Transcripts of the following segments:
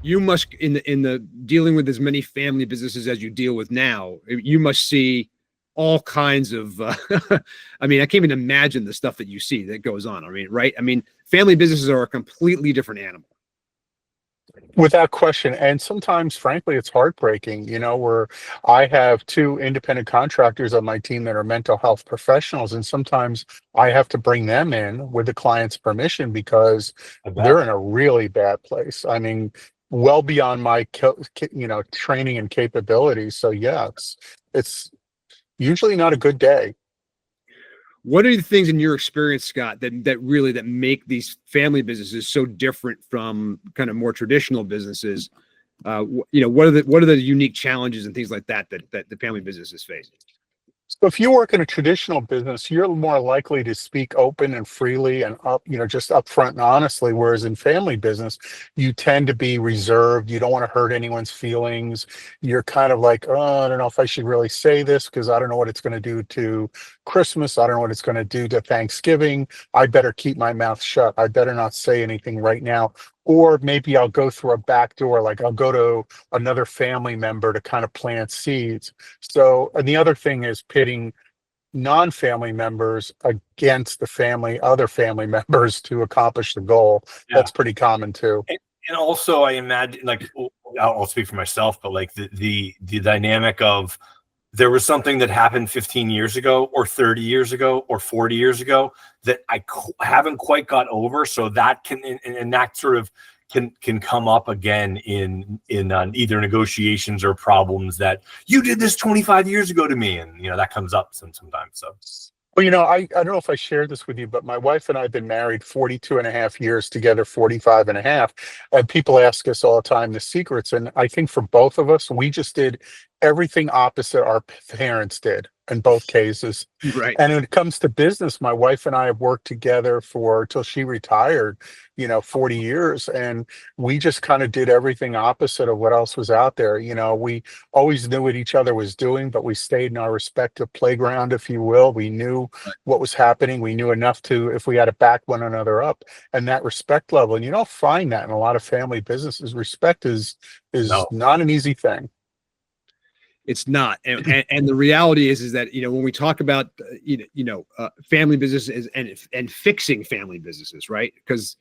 you must, in the dealing with as many family businesses as you deal with now, you must see all kinds of, I mean, I can't even imagine the stuff that you see that goes on. I mean, right? I mean, family businesses are a completely different animal. Without question. And sometimes, frankly, it's heartbreaking, where I have two independent contractors on my team that are mental health professionals. And sometimes I have to bring them in with the client's permission because they're in a really bad place. I mean, well beyond my, training and capabilities. So yeah, it's usually not a good day. What are the things in your experience, Scott, that make these family businesses so different from kind of more traditional businesses? What are the unique challenges and things like that the family businesses face? So if you work in a traditional business, you're more likely to speak open and freely and just upfront and honestly. Whereas in family business, you tend to be reserved. You don't want to hurt anyone's feelings. You're kind of like, oh, I don't know if I should really say this because I don't know what it's going to do to Christmas. I don't know what it's going to do to Thanksgiving. I better keep my mouth shut. I better not say anything right now. Or maybe I'll go through a back door, like I'll go to another family member to kind of plant seeds. So, and the other thing is pitting non-family members against other family members to accomplish the goal. Yeah. That's pretty common too. And also I imagine, like, I'll speak for myself, but like the dynamic of, there was something that happened 15 years ago or 30 years ago or 40 years ago that I haven't quite got over. So that can, and that sort of can come up again in either negotiations or problems that you did this 25 years ago to me. And, that comes up sometimes. So. Well, I don't know if I shared this with you, but my wife and I have been married 42 and a half years, together 45 and a half. And people ask us all the time the secrets. And I think for both of us, we just did everything opposite our parents did in both cases. Right. And when it comes to business, my wife and I have worked together till she retired, 40 years. And we just kind of did everything opposite of what else was out there. We always knew what each other was doing, but we stayed in our respective playground, if you will. We knew what was happening. We knew enough to, if we had to back one another up, and that respect level. And you don't find that in a lot of family businesses. Respect is not an easy thing. It's not, and the reality is that when we talk about family businesses and fixing family businesses, right? Because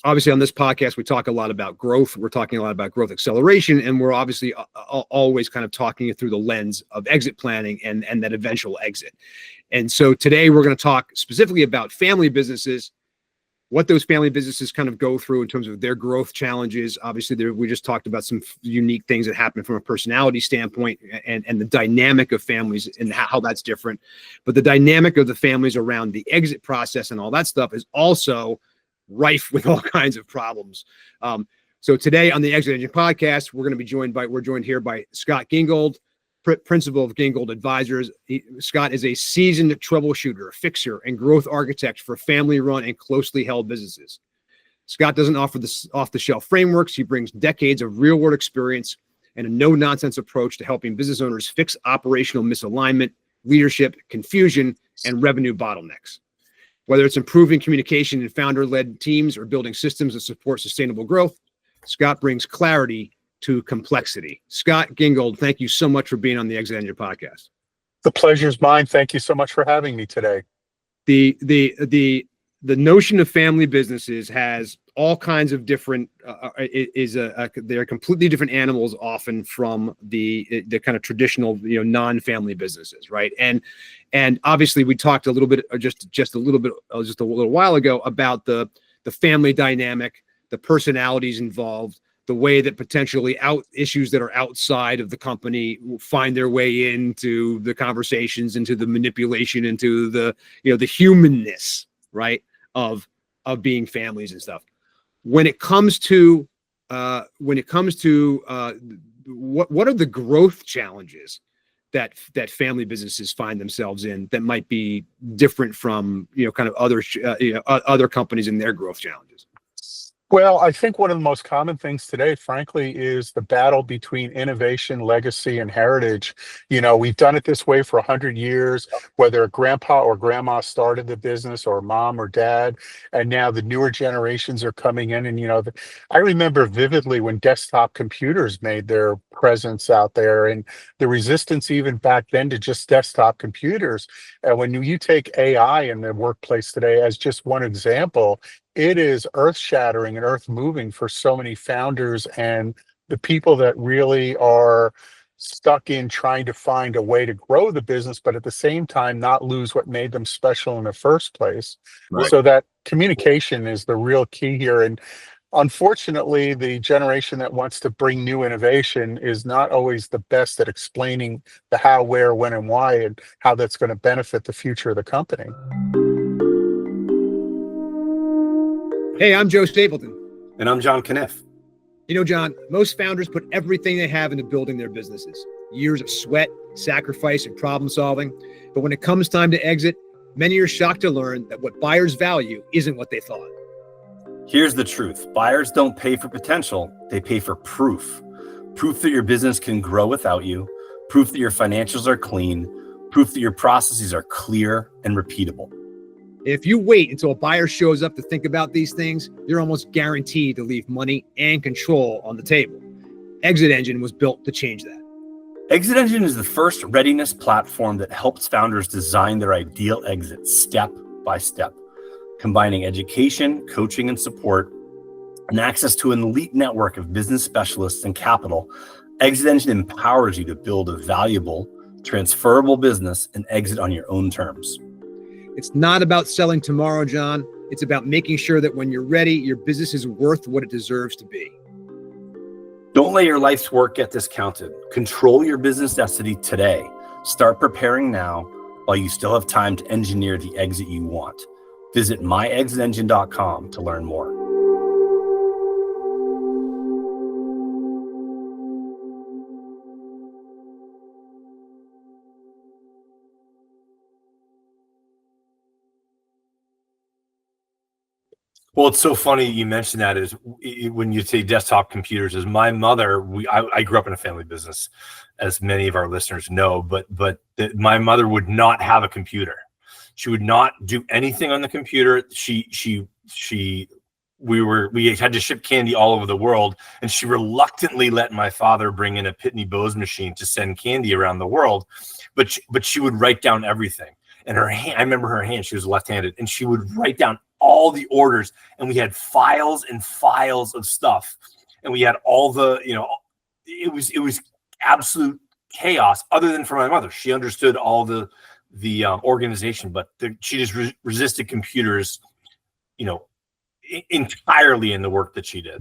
obviously on this podcast we talk a lot about growth. We're talking a lot about growth acceleration, and we're obviously always kind of talking it through the lens of exit planning and that eventual exit. And so today we're going to talk specifically about family businesses, what those family businesses kind of go through in terms of their growth challenges. Obviously, we just talked about some unique things that happen from a personality standpoint and the dynamic of families and how that's different. But the dynamic of the families around the exit process and all that stuff is also rife with all kinds of problems. So today on the ExitEngine Podcast, we're joined here by Scott Gingold, principal of Gingold Advisors. Scott is a seasoned troubleshooter, fixer, and growth architect for family-run and closely held businesses. Scott doesn't offer the off-the-shelf frameworks. He brings decades of real-world experience and a no-nonsense approach to helping business owners fix operational misalignment, leadership, confusion, and revenue bottlenecks. Whether it's improving communication in founder-led teams or building systems that support sustainable growth, Scott brings clarity to complexity. Scott Gingold, thank you so much for being on the ExitEngine Podcast. The pleasure's mine. Thank you so much for having me today. The notion of family businesses has all kinds of different. They're completely different animals, often from the kind of traditional non-family businesses, right? And obviously we talked a little bit, just a little while ago about the family dynamic, the personalities involved, the way that potentially issues that are outside of the company will find their way into the conversations, into the manipulation, into the the humanness, right, of being families and stuff. When it comes to what are the growth challenges that family businesses find themselves in that might be different from kind of other companies and their growth challenges? Well, I think one of the most common things today, frankly, is the battle between innovation, legacy, and heritage. We've done it this way for 100 years, whether grandpa or grandma started the business or mom or dad, and now the newer generations are coming in. And, I remember vividly when desktop computers made their presence out there and the resistance even back then to just desktop computers. And when you take AI in the workplace today as just one example, it is earth shattering and earth moving for so many founders and the people that really are stuck in trying to find a way to grow the business, but at the same time, not lose what made them special in the first place. Right. So that communication is the real key here. And unfortunately, the generation that wants to bring new innovation is not always the best at explaining the how, where, when, and why, and how that's going to benefit the future of the company. Hey, I'm Joe Stapleton. And I'm John Canniffe. John, most founders put everything they have into building their businesses. Years of sweat, sacrifice, and problem solving. But when it comes time to exit, many are shocked to learn that what buyers value isn't what they thought. Here's the truth. Buyers don't pay for potential. They pay for proof. Proof that your business can grow without you. Proof that your financials are clean. Proof that your processes are clear and repeatable. If you wait until a buyer shows up to think about these things, you're almost guaranteed to leave money and control on the table. ExitEngine was built to change that. ExitEngine is the first readiness platform that helps founders design their ideal exit step by step, combining education, coaching, and support, and access to an elite network of business specialists and capital. ExitEngine empowers you to build a valuable, transferable business and exit on your own terms. It's not about selling tomorrow, John. It's about making sure that when you're ready, your business is worth what it deserves to be. Don't let your life's work get discounted. Control your business destiny today. Start preparing now while you still have time to engineer the exit you want. Visit myexitengine.com to learn more. Well, it's so funny you mentioned that is when you say desktop computers. Is my mother? I grew up in a family business, as many of our listeners know. But my mother would not have a computer. She would not do anything on the computer. We had to ship candy all over the world, and she reluctantly let my father bring in a Pitney Bowes machine to send candy around the world. But she would write down everything. And her hand, I remember her hand. She was left-handed, and she would write down all the orders, and we had files and files of stuff, and we had all the, it was absolute chaos. Other than for my mother, she understood all the organization, but she just resisted computers, entirely in the work that she did.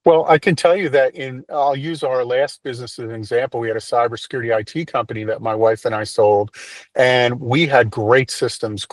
Well, I can tell you that I'll use our last business as an example. We had a cybersecurity IT company that my wife and I sold, and we had great systems,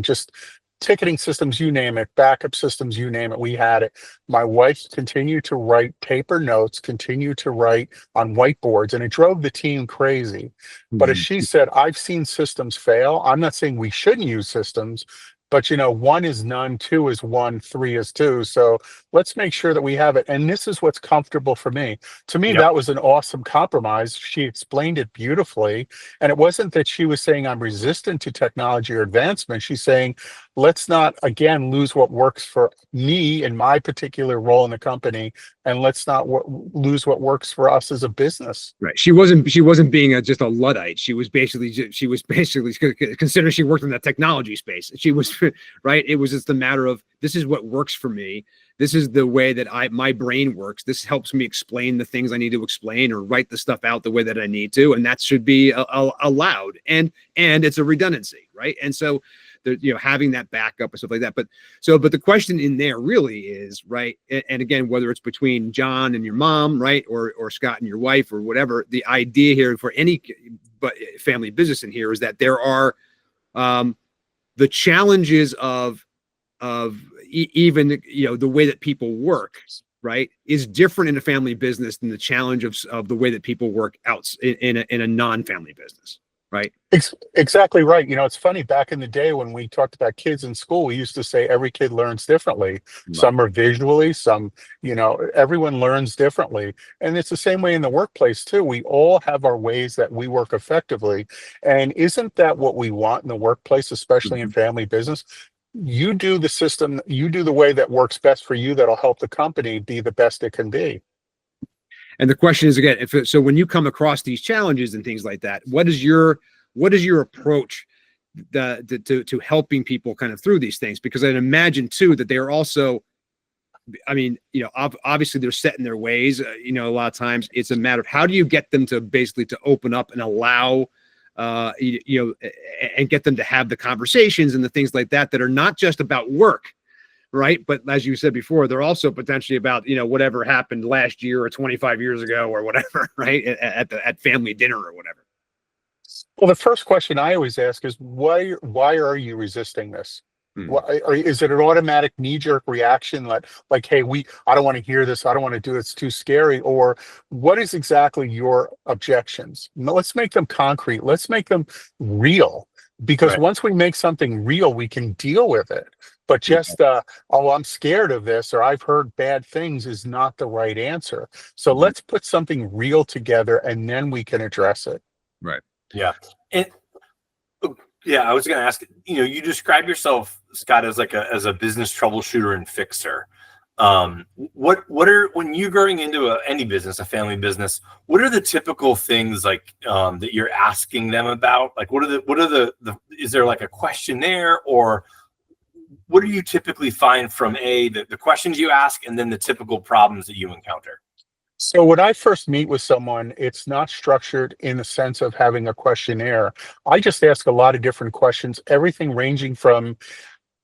just ticketing systems, you name it, backup systems, you name it, we had it. My wife continued to write paper notes, continued to write on whiteboards, and it drove the team crazy. But as she said, I've seen systems fail. I'm not saying we shouldn't use systems, but one is none, two is one, three is two. So let's make sure that we have it. And this is what's comfortable for me. To me, that was an awesome compromise. She explained it beautifully. And it wasn't that she was saying I'm resistant to technology or advancement. She's saying, let's not, again, lose what works for me in my particular role in the company. And let's not lose what works for us as a business. Right. She wasn't being just a Luddite. She was basically considering she worked in the technology space. She was right. It was just a matter of, this is what works for me. This is the way that my brain works. This helps me explain the things I need to explain or write the stuff out the way that I need to. And that should be allowed. And it's a redundancy. Right. And so having that backup and stuff like that. But the question in there really is, right. And again, whether it's between John and your mom, right, or Scott and your wife or whatever, the idea here for any family business in here is that there are the challenges of even the way that people work, right, is different in a family business than the challenge of the way that people work out in a non-family business. right? Exactly right. It's funny, back in the day when we talked about kids in school, we used to say every kid learns differently. Right. Some are visually, some, everyone learns differently. And it's the same way in the workplace too. We all have our ways that we work effectively. And isn't that what we want in the workplace, especially in Mhm. family business? You do the system, you do the way that works best for you, that'll help the company be the best it can be. And the question is, again, so when you come across these challenges and things like that, what is your approach to helping people kind of through these things? Because I'd imagine too that they're also, I mean, obviously they're set in their ways. A lot of times it's a matter of how do you get them to basically to open up and allow, and get them to have the conversations and the things like that are not just about work, right? But as you said before, they're also potentially about, whatever happened last year or 25 years ago or whatever, right? At family dinner or whatever. Well, the first question I always ask is why are you resisting this? Why, is it an automatic knee-jerk reaction like, hey, I don't want to hear this, I don't want to do it, it's too scary? Or what is exactly your objections? No, let's make them concrete, let's make them real, because Right. once we make something real, we can deal with it. But just oh, I'm scared of this, or I've heard bad things, is not the right answer. So Mhm. let's put something real together and then we can address it. Right. Yeah. And I was going to ask, you describe yourself, Scott, as as a business troubleshooter and fixer. When you're going into any business, a family business, what are the typical things that you're asking them about? Like, is there like a questionnaire, or what do you typically find from the questions you ask and then the typical problems that you encounter? So when I first meet with someone, it's not structured in the sense of having a questionnaire. I just ask a lot of different questions, everything ranging from,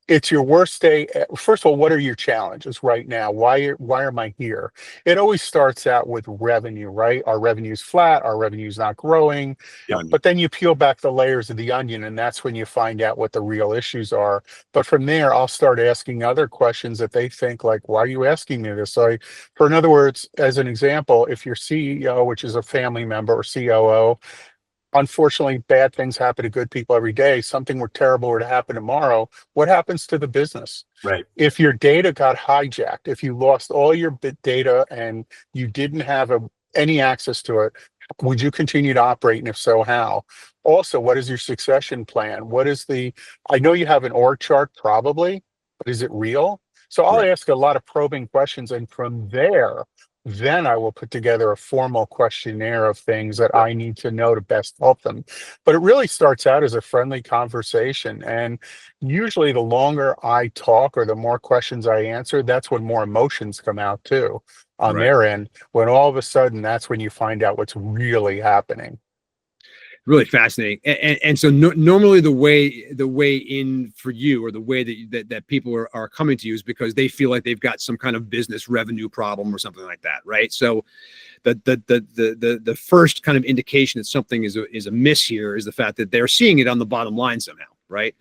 it's your worst day. First of all, what are your challenges right now? Why am I here? It always starts out with revenue, right? Our revenue's flat, our revenue's not growing. Yeah. But then you peel back the layers of the onion, and that's when you find out what the real issues are. But from there, I'll start asking other questions that they think like, why are you asking me this? So in other words, as an example, if your CEO, which is a family member, or COO, unfortunately, bad things happen to good people every day. Something terrible were to happen tomorrow, what happens to the business? Right. If your data got hijacked, if you lost all your data and you didn't have any access to it, would you continue to operate? And if so, how? Also, what is your succession plan? I know you have an org chart probably, but is it real? So I'll ask a lot of probing questions, and from there, then I will put together a formal questionnaire of things that I need to know to best help them. But it really starts out as a friendly conversation. And usually the longer I talk or the more questions I answer, that's when more emotions come out too on their end, when all of a sudden that's when you find out what's really happening. Really fascinating. And so normally the way in for you, or the way that people are coming to you, is because they feel like they've got some kind of business revenue problem or something like that, right? So the first kind of indication that something is amiss here is the fact that they're seeing it on the bottom line somehow, right?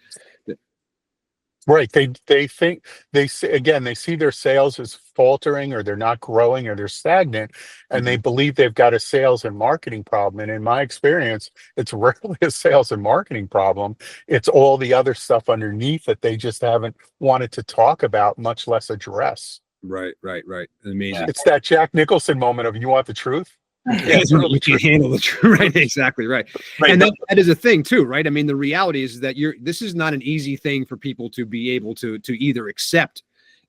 Right. They think they see their sales as faltering, or they're not growing, or they're stagnant, and they believe they've got a sales and marketing problem. And in my experience, it's rarely a sales and marketing problem. It's all the other stuff underneath that they just haven't wanted to talk about, much less address. Right. Amazing. It's that Jack Nicholson moment of, you want the truth? You can't handle the truth. Right. Exactly. Right. And that is a thing too, right? I mean, the reality is that this is not an easy thing for people to be able to either accept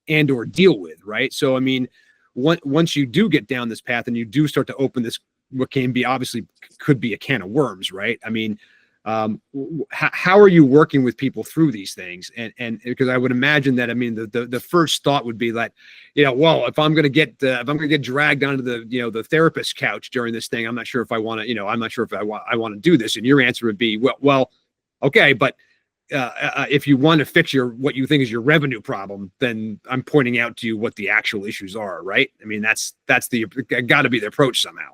and or deal with. Right. So, I mean, once you do get down this path and you do start to open this, what could be a can of worms. Right. I mean, how are you working with people through these things? And because I would imagine that, I mean, the first thought would be like, well, if I'm going to get dragged onto the therapist couch during this thing, I'm not sure if I want to, I'm not sure if I want to do this. And your answer would be, well, okay, but if you want to fix what you think is your revenue problem, then I'm pointing out to you what the actual issues are, right? I mean, that's got to be the approach somehow.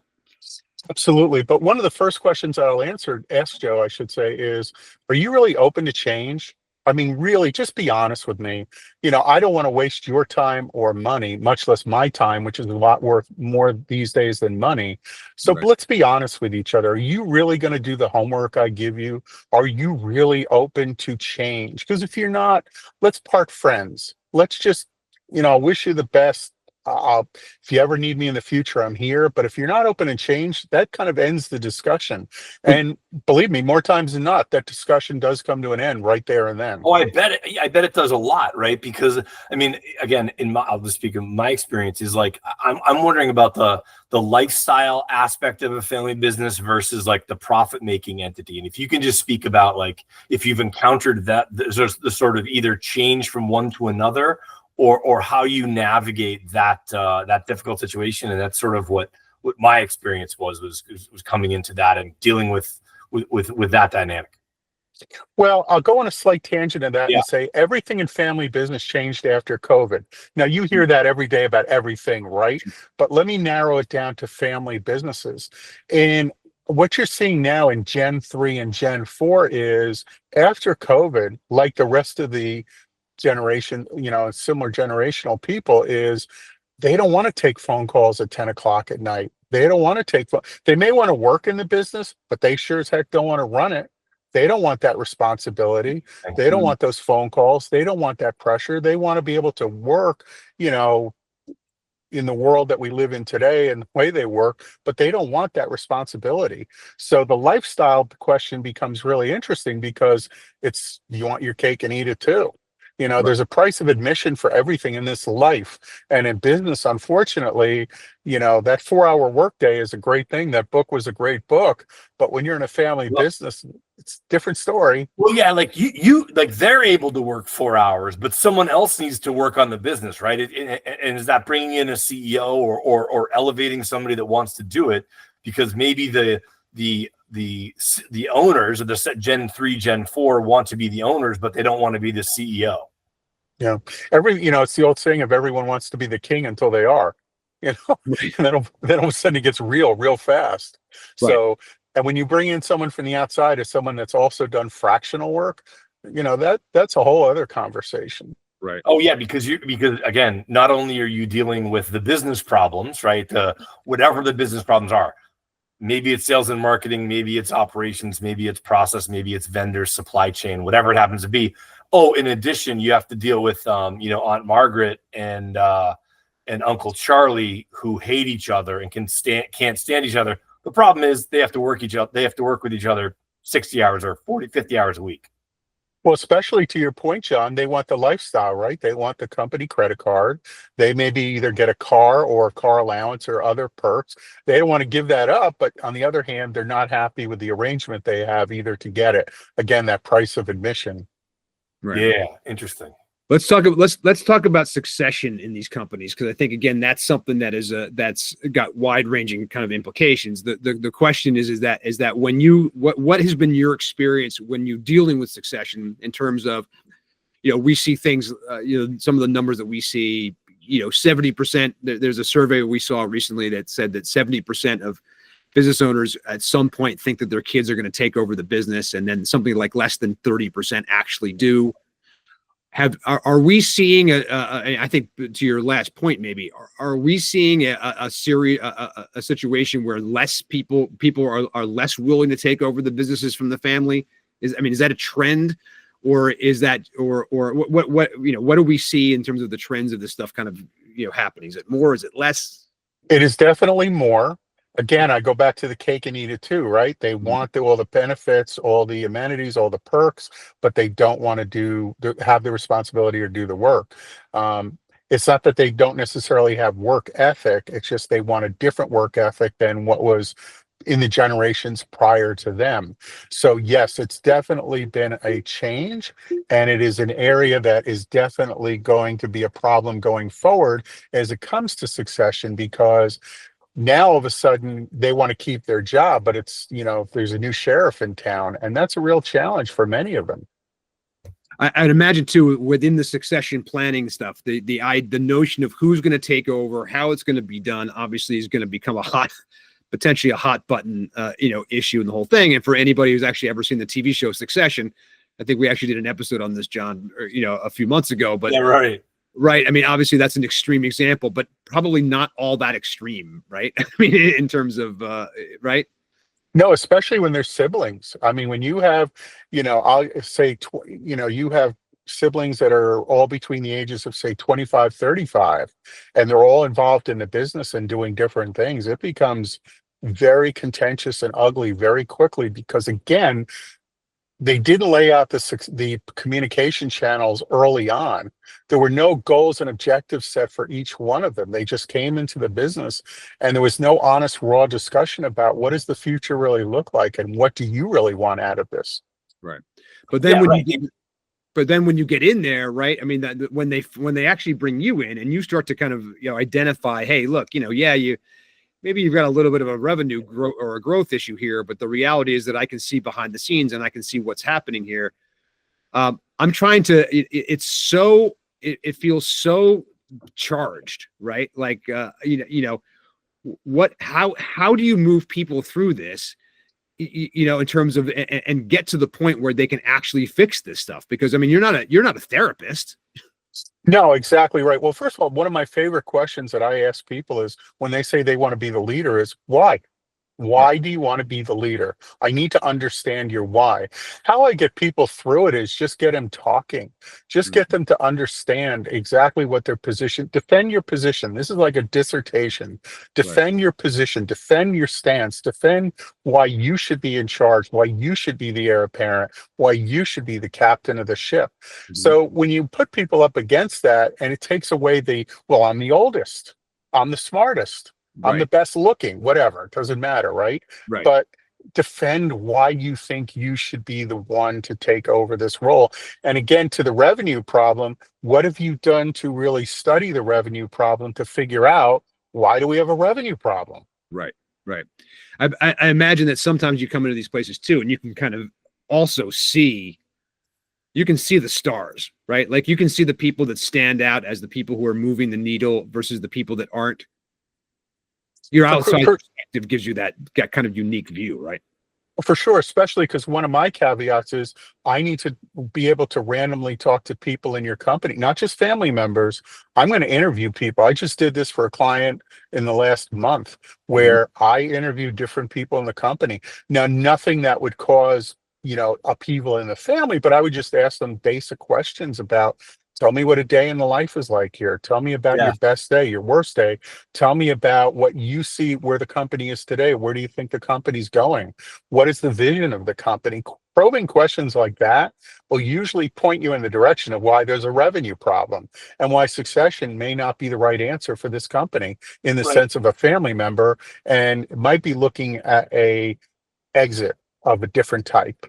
Absolutely. But one of the first questions I'll ask Joe, I should say, is, are you really open to change? I mean, really, just be honest with me. I don't want to waste your time or money, much less my time, which is a lot worth more these days than money. So Right. let's be honest with each other. Are you really going to do the homework I give you? Are you really open to change? Because if you're not, let's part friends. Let's just, wish you the best. If you ever need me in the future, I'm here. But if you're not open to change, that kind of ends the discussion. And believe me, more times than not, that discussion does come to an end right there and then. Oh, I bet it does a lot, right? Because I mean, again, I'll just speak of my experience is like I'm wondering about the lifestyle aspect of a family business versus like the profit making entity. And if you can just speak about like if you've encountered that there's the sort of either change from one to another, or how you navigate that difficult situation. And that's sort of what my experience was coming into that and dealing with that dynamic. Well, I'll go on a slight tangent of that and say everything in family business changed after COVID. Now, you hear that every day about everything, right? But let me narrow it down to family businesses. And what you're seeing now in Gen 3 and Gen 4 is after COVID, like the rest of the generation, similar generational people, is they don't want to take phone calls at 10 o'clock at night. They don't want to they may want to work in the business, but they sure as heck don't want to run it. They don't want that responsibility. They don't want those phone calls. They don't want that pressure. They want to be able to work, in the world that we live in today and the way they work, but they don't want that responsibility. So the lifestyle question becomes really interesting because you want your cake and eat it too. There's a price of admission for everything in this life. And in business, unfortunately, that 4-hour workday is a great thing. That book was a great book. But when you're in a family business, it's a different story. Well, yeah, like you like they're able to work 4 hours, but someone else needs to work on the business, right? And is that bringing in a CEO or elevating somebody that wants to do it? Because maybe the owners of the Gen 3, Gen 4 want to be the owners, but they don't want to be the CEO. Yeah. It's the old saying of everyone wants to be the king until they are, and then all of a sudden it gets real fast. Right. So, and when you bring in someone from the outside as someone that's also done fractional work, that's a whole other conversation. Right. Oh yeah, because again, not only are you dealing with the business problems, right? Whatever the business problems are. Maybe it's sales and marketing, maybe it's operations, maybe it's process, maybe it's vendors, supply chain, whatever it happens to be. Oh, in addition, you have to deal with Aunt Margaret and Uncle Charlie who hate each other and can't stand each other. The problem is they have to work with each other 60 hours or 40, 50 hours a week. Well, especially to your point, John, they want the lifestyle, right? They want the company credit card. They maybe either get a car or a car allowance or other perks. They don't want to give that up, but on the other hand, they're not happy with the arrangement they have either to get it. Again, that price of admission. Right. Yeah, interesting. Let's talk about succession in these companies, because I think again that's something that is that's got wide-ranging kind of implications. The question is that when you what has been your experience when you dealing with succession in terms of, we see things, some of the numbers that we see, 70%. There's a survey we saw recently that said that 70% of business owners at some point think that their kids are going to take over the business, and then something like less than 30% actually do. Are we seeing I think to your last point, maybe are we seeing a situation where less people are less willing to take over the businesses from the family? Is that a trend, or is that or what do we see in terms of the trends of this stuff kind of happening? Is it more? Is it less? It is definitely more. Again, I go back to the cake and eat it too, right? They want all the benefits, all the amenities, all the perks, but they don't want to have the responsibility or do the work. It's not that they don't necessarily have work ethic. It's just they want a different work ethic than what was in the generations prior to them. So yes, it's definitely been a change, and it is an area that is definitely going to be a problem going forward as it comes to succession, because now all of a sudden they want to keep their job, but it's, there's a new sheriff in town, and that's a real challenge for many of them. I'd imagine too, within the succession planning stuff, the notion of who's going to take over, how it's going to be done, obviously is going to become potentially a hot button, issue in the whole thing. And for anybody who's actually ever seen the TV show Succession, I think we actually did an episode on this, John, or, a few months ago, but yeah, right. Right. I mean, obviously that's an extreme example, but probably not all that extreme, right? I mean, in terms of, right. No, especially when they're siblings. I mean, when you have, I'll say, you have siblings that are all between the ages of, say, 25, 35, and they're all involved in the business and doing different things, it becomes very contentious and ugly very quickly because, again, they didn't lay out the communication channels early on. There were no goals and objectives set for each one of them. They just came into the business and there was no honest, raw discussion about what does the future really look like and what do you really want out of this? Right. But then when you get in there, right? I mean, that when they actually bring you in and you start to kind of, identify, hey, look, maybe you've got a little bit of a revenue growth or a growth issue here, but the reality is that I can see behind the scenes and I can see what's happening here. I'm trying to, it feels so charged, right? Like, how do you move people through this, in terms of, and get to the point where they can actually fix this stuff? Because I mean, you're not a therapist. No, exactly right. Well, first of all, one of my favorite questions that I ask people is when they say they want to be the leader is why? Why do you want to be the leader? I need to understand your why. How I get people through it is just get them talking. Just get them to understand exactly what their position, defend your position. This is like a dissertation. Defend your position, defend your stance, defend why you should be in charge, why you should be the heir apparent, why you should be the captain of the ship. So when you put people up against that and it takes away well, I'm the oldest, I'm the smartest, I'm the best looking, whatever, it doesn't matter, right? But defend why you think you should be the one to take over this role. And again, to the revenue problem, what have you done to really study the revenue problem to figure out why do we have a revenue problem? Right. I imagine that sometimes you come into these places too, and you can kind of also see the stars, right? Like you can see the people that stand out as the people who are moving the needle versus the people that aren't. Your outside perspective gives you that kind of unique view, right? For sure, especially because one of my caveats is I need to be able to randomly talk to people in your company, not just family members. I'm going to interview people. I just did this for a client in the last month where I interviewed different people in the company. Now, nothing that would cause, upheaval in the family, but I would just ask them basic questions about, tell me what a day in the life is like here. Tell me about your best day, your worst day. Tell me about what you see where the company is today. Where do you think the company's going? What is the vision of the company? Probing questions like that will usually point you in the direction of why there's a revenue problem and why succession may not be the right answer for this company in the sense of a family member, and might be looking at a exit of a different type.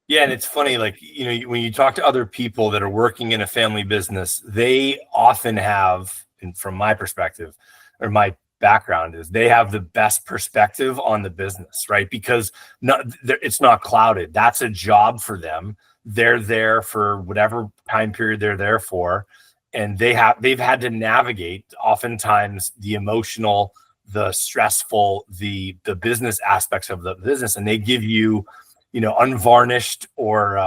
Yeah, and it's funny, like, when you talk to other people that are working in a family business, they often have, and from my perspective, or my background is, they have the best perspective on the business, right? Because it's not clouded. That's a job for them. They're there for whatever time period they're there for, and they've had to navigate oftentimes the emotional, the stressful, the business aspects of the business, and they give you unvarnished or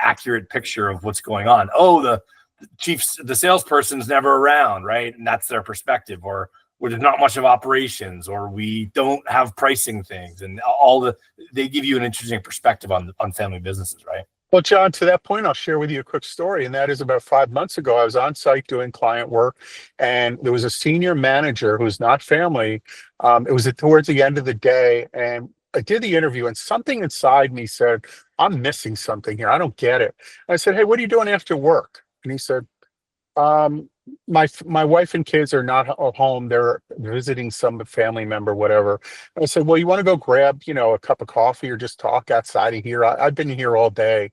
accurate picture of what's going on. Oh, the salesperson's never around, right? And that's their perspective. Or there's not much of operations, or we don't have pricing things, and they give you an interesting perspective on family businesses, right? Well, John, to that point, I'll share with you a quick story. And that is about 5 months ago, I was on site doing client work, and there was a senior manager who's not family. It was towards the end of the day, and I did the interview, and something inside me said, I'm missing something here. I don't get it. I said, hey, what are you doing after work? And he said, my wife and kids are not home. They're visiting some family member, whatever. And I said, well, you want to go grab, a cup of coffee or just talk outside of here? I've been here all day.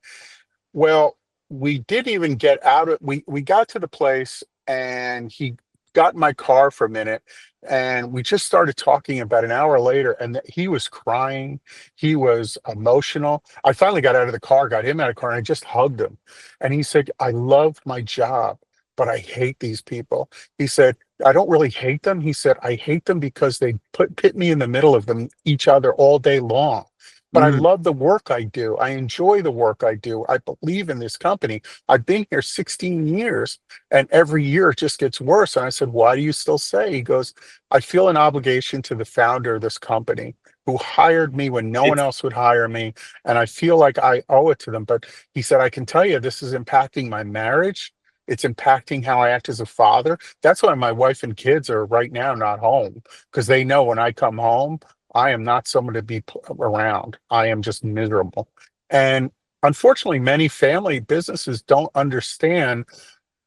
Well, we didn't even get out of, we got to the place, and he got in my car for a minute, and we just started talking about an hour later, and he was crying. He was emotional. I finally got out of the car, got him out of the car, and I just hugged him. And he said, I love my job, but I hate these people. He said, I don't really hate them. He said, I hate them because they pit me in the middle of each other all day long. but I love the work I do. I enjoy the work I do. I believe in this company. I've been here 16 years, and every year it just gets worse. And I said, why do you still say? He goes, I feel an obligation to the founder of this company who hired me when no one else would hire me. And I feel like I owe it to them. But he said, I can tell you, this is impacting my marriage. It's impacting how I act as a father. That's why my wife and kids are right now not home, because they know when I come home, I am not someone to be around. I am just miserable. And unfortunately, many family businesses don't understand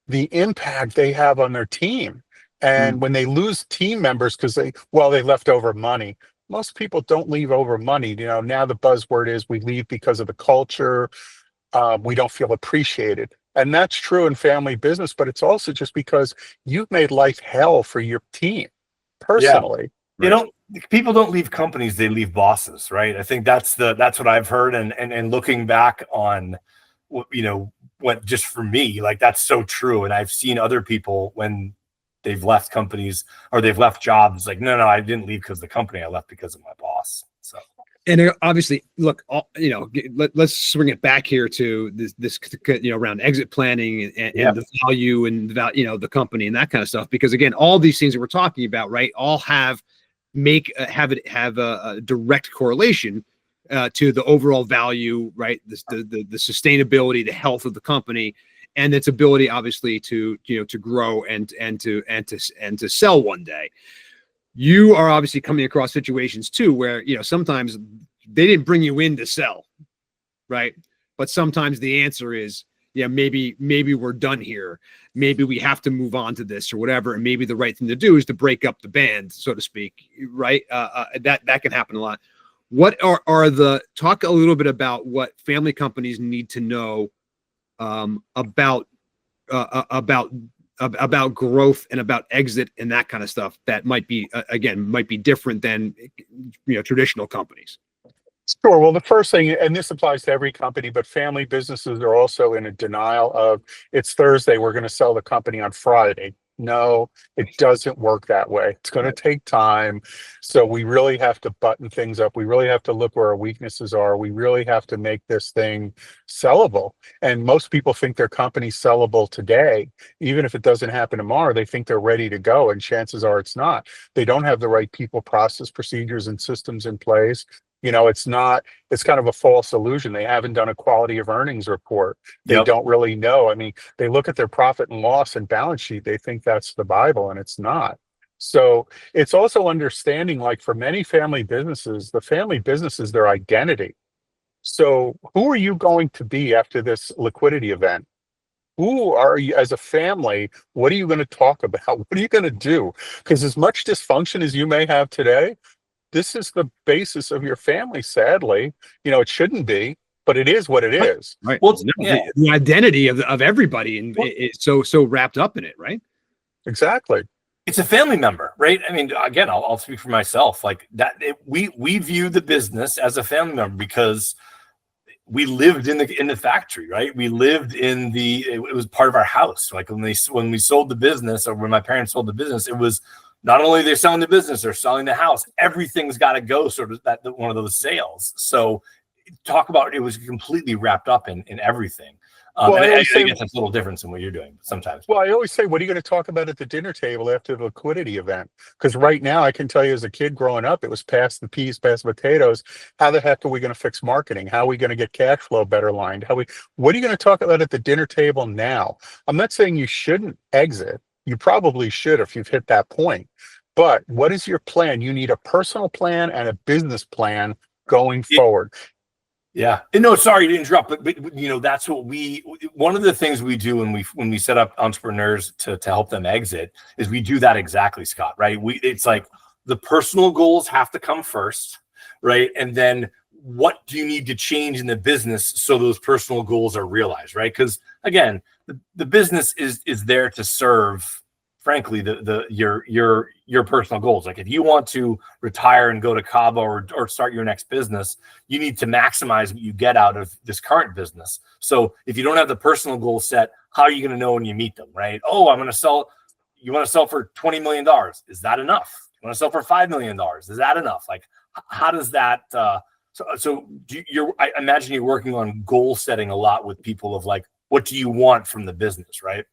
the impact they have on their team. And when they lose team members because they left over money. Most people don't leave over money. Now the buzzword is we leave because of the culture. We don't feel appreciated. And that's true in family business, but it's also just because you've made life hell for your team personally. Yeah. People don't leave companies, they leave bosses, right? I think that's what I've heard. And looking back on, what just for me, like that's so true. And I've seen other people when they've left companies or they've left jobs, like, no, I didn't leave because of the company. I left because of my boss. So. And obviously, look, let's swing it back here to this around exit planning and the value and the company and that kind of stuff. Because again, all these things that we're talking about, right, all have a direct correlation to the overall value, right? The sustainability, the health of the company, and its ability, obviously, to grow and to sell one day. You are obviously coming across situations too where sometimes they didn't bring you in to sell, right? But sometimes the answer is, maybe we're done here. Maybe we have to move on to this or whatever. And maybe the right thing to do is to break up the band, so to speak, right? That can happen a lot. What talk a little bit about what family companies need to know about growth and about exit and that kind of stuff that might be different than traditional companies. Sure. Well, the first thing, and this applies to every company, but family businesses are also in a denial of it's Thursday, we're going to sell the company on Friday. No, it doesn't work that way. It's going to take time. So we really have to button things up. We really have to look where our weaknesses are. We really have to make this thing sellable. And most people think their company's sellable today. Even if it doesn't happen tomorrow, they think they're ready to go. And chances are it's not. They don't have the right people, process, procedures, and systems in place. It's kind of a false illusion. They haven't done a quality of earnings report. They don't really know. I mean, they look at their profit and loss and balance sheet. They think that's the Bible, and it's not. So it's also understanding, like for many family businesses, the family business is their identity. So who are you going to be after this liquidity event? Who are you as a family? What are you going to talk about? What are you going to do? Because as much dysfunction as you may have today, this is the basis of your family, sadly. It shouldn't be, but it is what it is. Right. Well, the identity of everybody, and it's so wrapped up in it, right? Exactly. It's a family member, right? I mean, again, I'll speak for myself. Like that, we view the business as a family member because we lived in the factory, right? We lived it was part of our house. Like when we sold the business, or when my parents sold the business, it was not only they're selling the business, they're selling the house. Everything's got to go sort of that one of those sales. So talk about it was completely wrapped up in everything. And I guess that's a little different than what you're doing sometimes. Well, I always say, what are you going to talk about at the dinner table after the liquidity event? Because right now, I can tell you as a kid growing up, it was pass the peas, pass the potatoes. How the heck are we going to fix marketing? How are we going to get cash flow better lined? What are you going to talk about at the dinner table now? I'm not saying you shouldn't exit. You probably should if you've hit that point. But what is your plan? You need a personal plan and a business plan going forward. Yeah. No, sorry to interrupt, but that's what one of the things we do when we set up entrepreneurs to help them exit is we do that exactly, Scott, right? It's like the personal goals have to come first, right? And then what do you need to change in the business so those personal goals are realized, right? Because again, the business is there to serve, frankly, your personal goals. Like if you want to retire and go to Cabo or start your next business, you need to maximize what you get out of this current business. So if you don't have the personal goal set, how are you going to know when you meet them, right? Oh, I'm going to sell. You want to sell for $20 million. Is that enough? You want to sell for $5 million. Is that enough? Like, how does that I imagine you're working on goal setting a lot with people of like, what do you want from the business, right?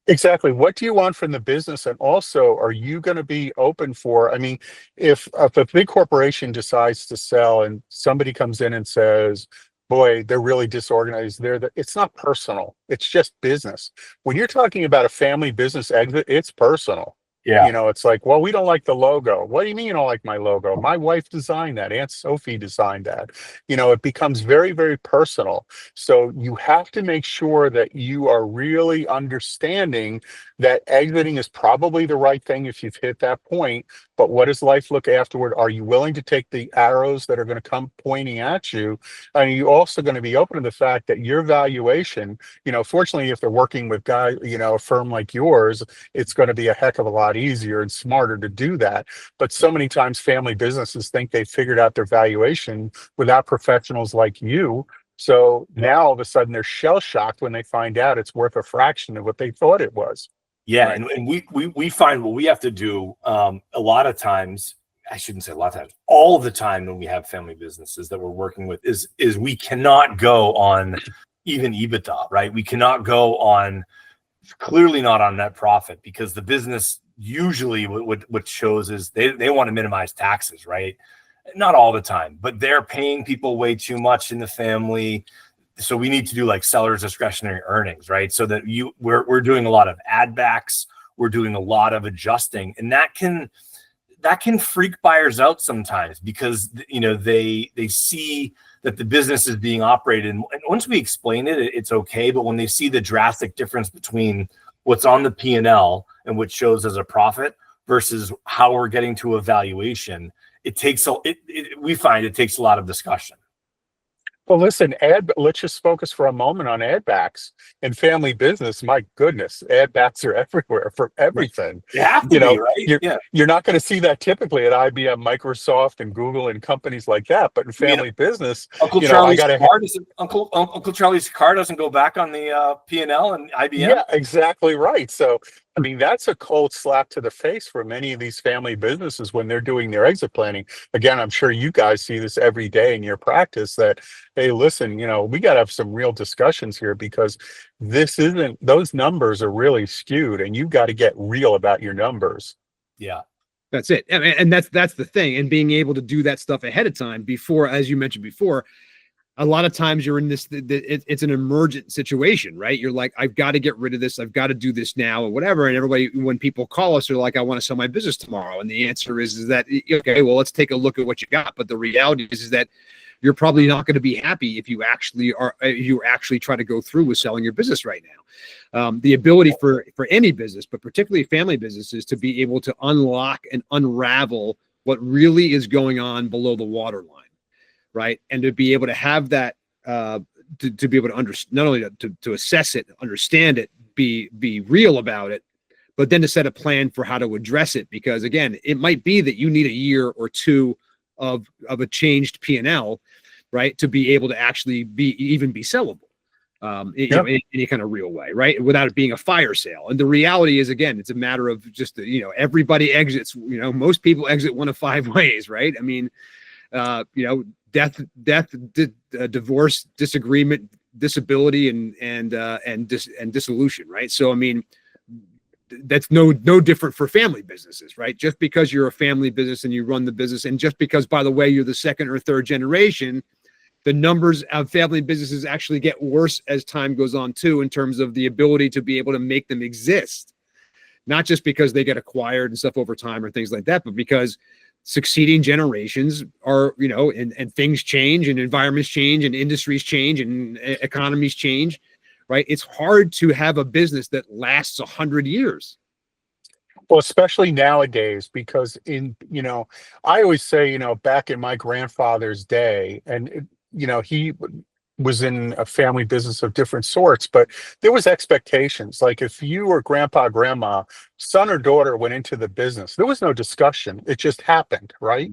Exactly. What do you want from the business? And also, are you going to be open for, I mean, if a big corporation decides to sell and somebody comes in and says, boy, they're really disorganized. It's not personal. It's just business. When you're talking about a family business exit, it's personal. Yeah. You know, it's like, well, we don't like the logo. What do you mean you don't like my logo? My wife designed that. Aunt Sophie designed that. You know, it becomes very, very personal. So you have to make sure that you are really understanding that exiting is probably the right thing if you've hit that point. But what does life look afterward? Are you willing to take the arrows that are going to come pointing at you? And are you also going to be open to the fact that your valuation, you know, fortunately, if they're working with a firm like yours, it's going to be a heck of a lot easier and smarter to do that. But so many times family businesses think they figured out their valuation without professionals like you. So now all of a sudden they're shell shocked when they find out it's worth a fraction of what they thought it was. Yeah, Right. and we find what we have to do a lot of times. I shouldn't say a lot of times. All the time when we have family businesses that we're working with is we cannot go on even EBITDA, right? We cannot go on, clearly not on net profit, because the business usually what shows is they want to minimize taxes, right? Not all the time, but they're paying people way too much in the family. So we need to do like seller's discretionary earnings, right? So that we're doing a lot of add backs, we're doing a lot of adjusting, and that can freak buyers out sometimes, because you know they see that the business is being operated, and once we explain it, it's okay. But when they see the drastic difference between what's on the P&L and what shows as a profit versus how we're getting to a valuation, we find it takes a lot of discussion. Well, listen, let's just focus for a moment on ad backs. In family business, my goodness, ad backs are everywhere for everything. You have to be, right? You're not going to see that typically at IBM, Microsoft, and Google and companies like that. But in family business, Uncle Charlie's car doesn't go back on the P&L and IBM. Yeah, exactly right. So, I mean, that's a cold slap to the face for many of these family businesses when they're doing their exit planning. Again, I'm sure you guys see this every day in your practice that, hey, listen, you know, we got to have some real discussions here, because those numbers are really skewed, and you've got to get real about your numbers. Yeah. That's it. And that's the thing. And being able to do that stuff ahead of time before, as you mentioned before, a lot of times you're in this, it's an emergent situation, right? You're like, I've got to get rid of this. I've got to do this now or whatever. And everybody, when people call us, they're like, I want to sell my business tomorrow. And the answer is that, okay, well, let's take a look at what you got. But the reality is that you're probably not going to be happy if you actually try to go through with selling your business right now. The ability for any business, but particularly family businesses, to be able to unlock and unravel what really is going on below the waterline. Right. And to be able to have that, to be able to understand, not only to assess it, understand it, be real about it, but then to set a plan for how to address it. Because again, it might be that you need a year or two of a changed P&L, right, to be able to actually be sellable, you know, in any kind of real way, right, without it being a fire sale. And the reality is, again, it's a matter of just, you know, everybody exits. You know, most people exit one of five ways, right? I mean, you know, death, divorce, disagreement, disability, and dissolution, right? So, I mean, that's no different for family businesses, right? Just because you're a family business and you run the business, and just because, by the way, you're the second or third generation, the numbers of family businesses actually get worse as time goes on too, in terms of the ability to be able to make them exist. Not just because they get acquired and stuff over time or things like that, but because succeeding generations are, you know, and things change and environments change and industries change and economies change, right? It's hard to have a business that lasts 100 years. Well, especially nowadays, because you know, I always say, you know, back in my grandfather's day, and, you know, he was in a family business of different sorts, but there was expectations. Like if you or grandpa, grandma, son or daughter went into the business, there was no discussion. It just happened, right?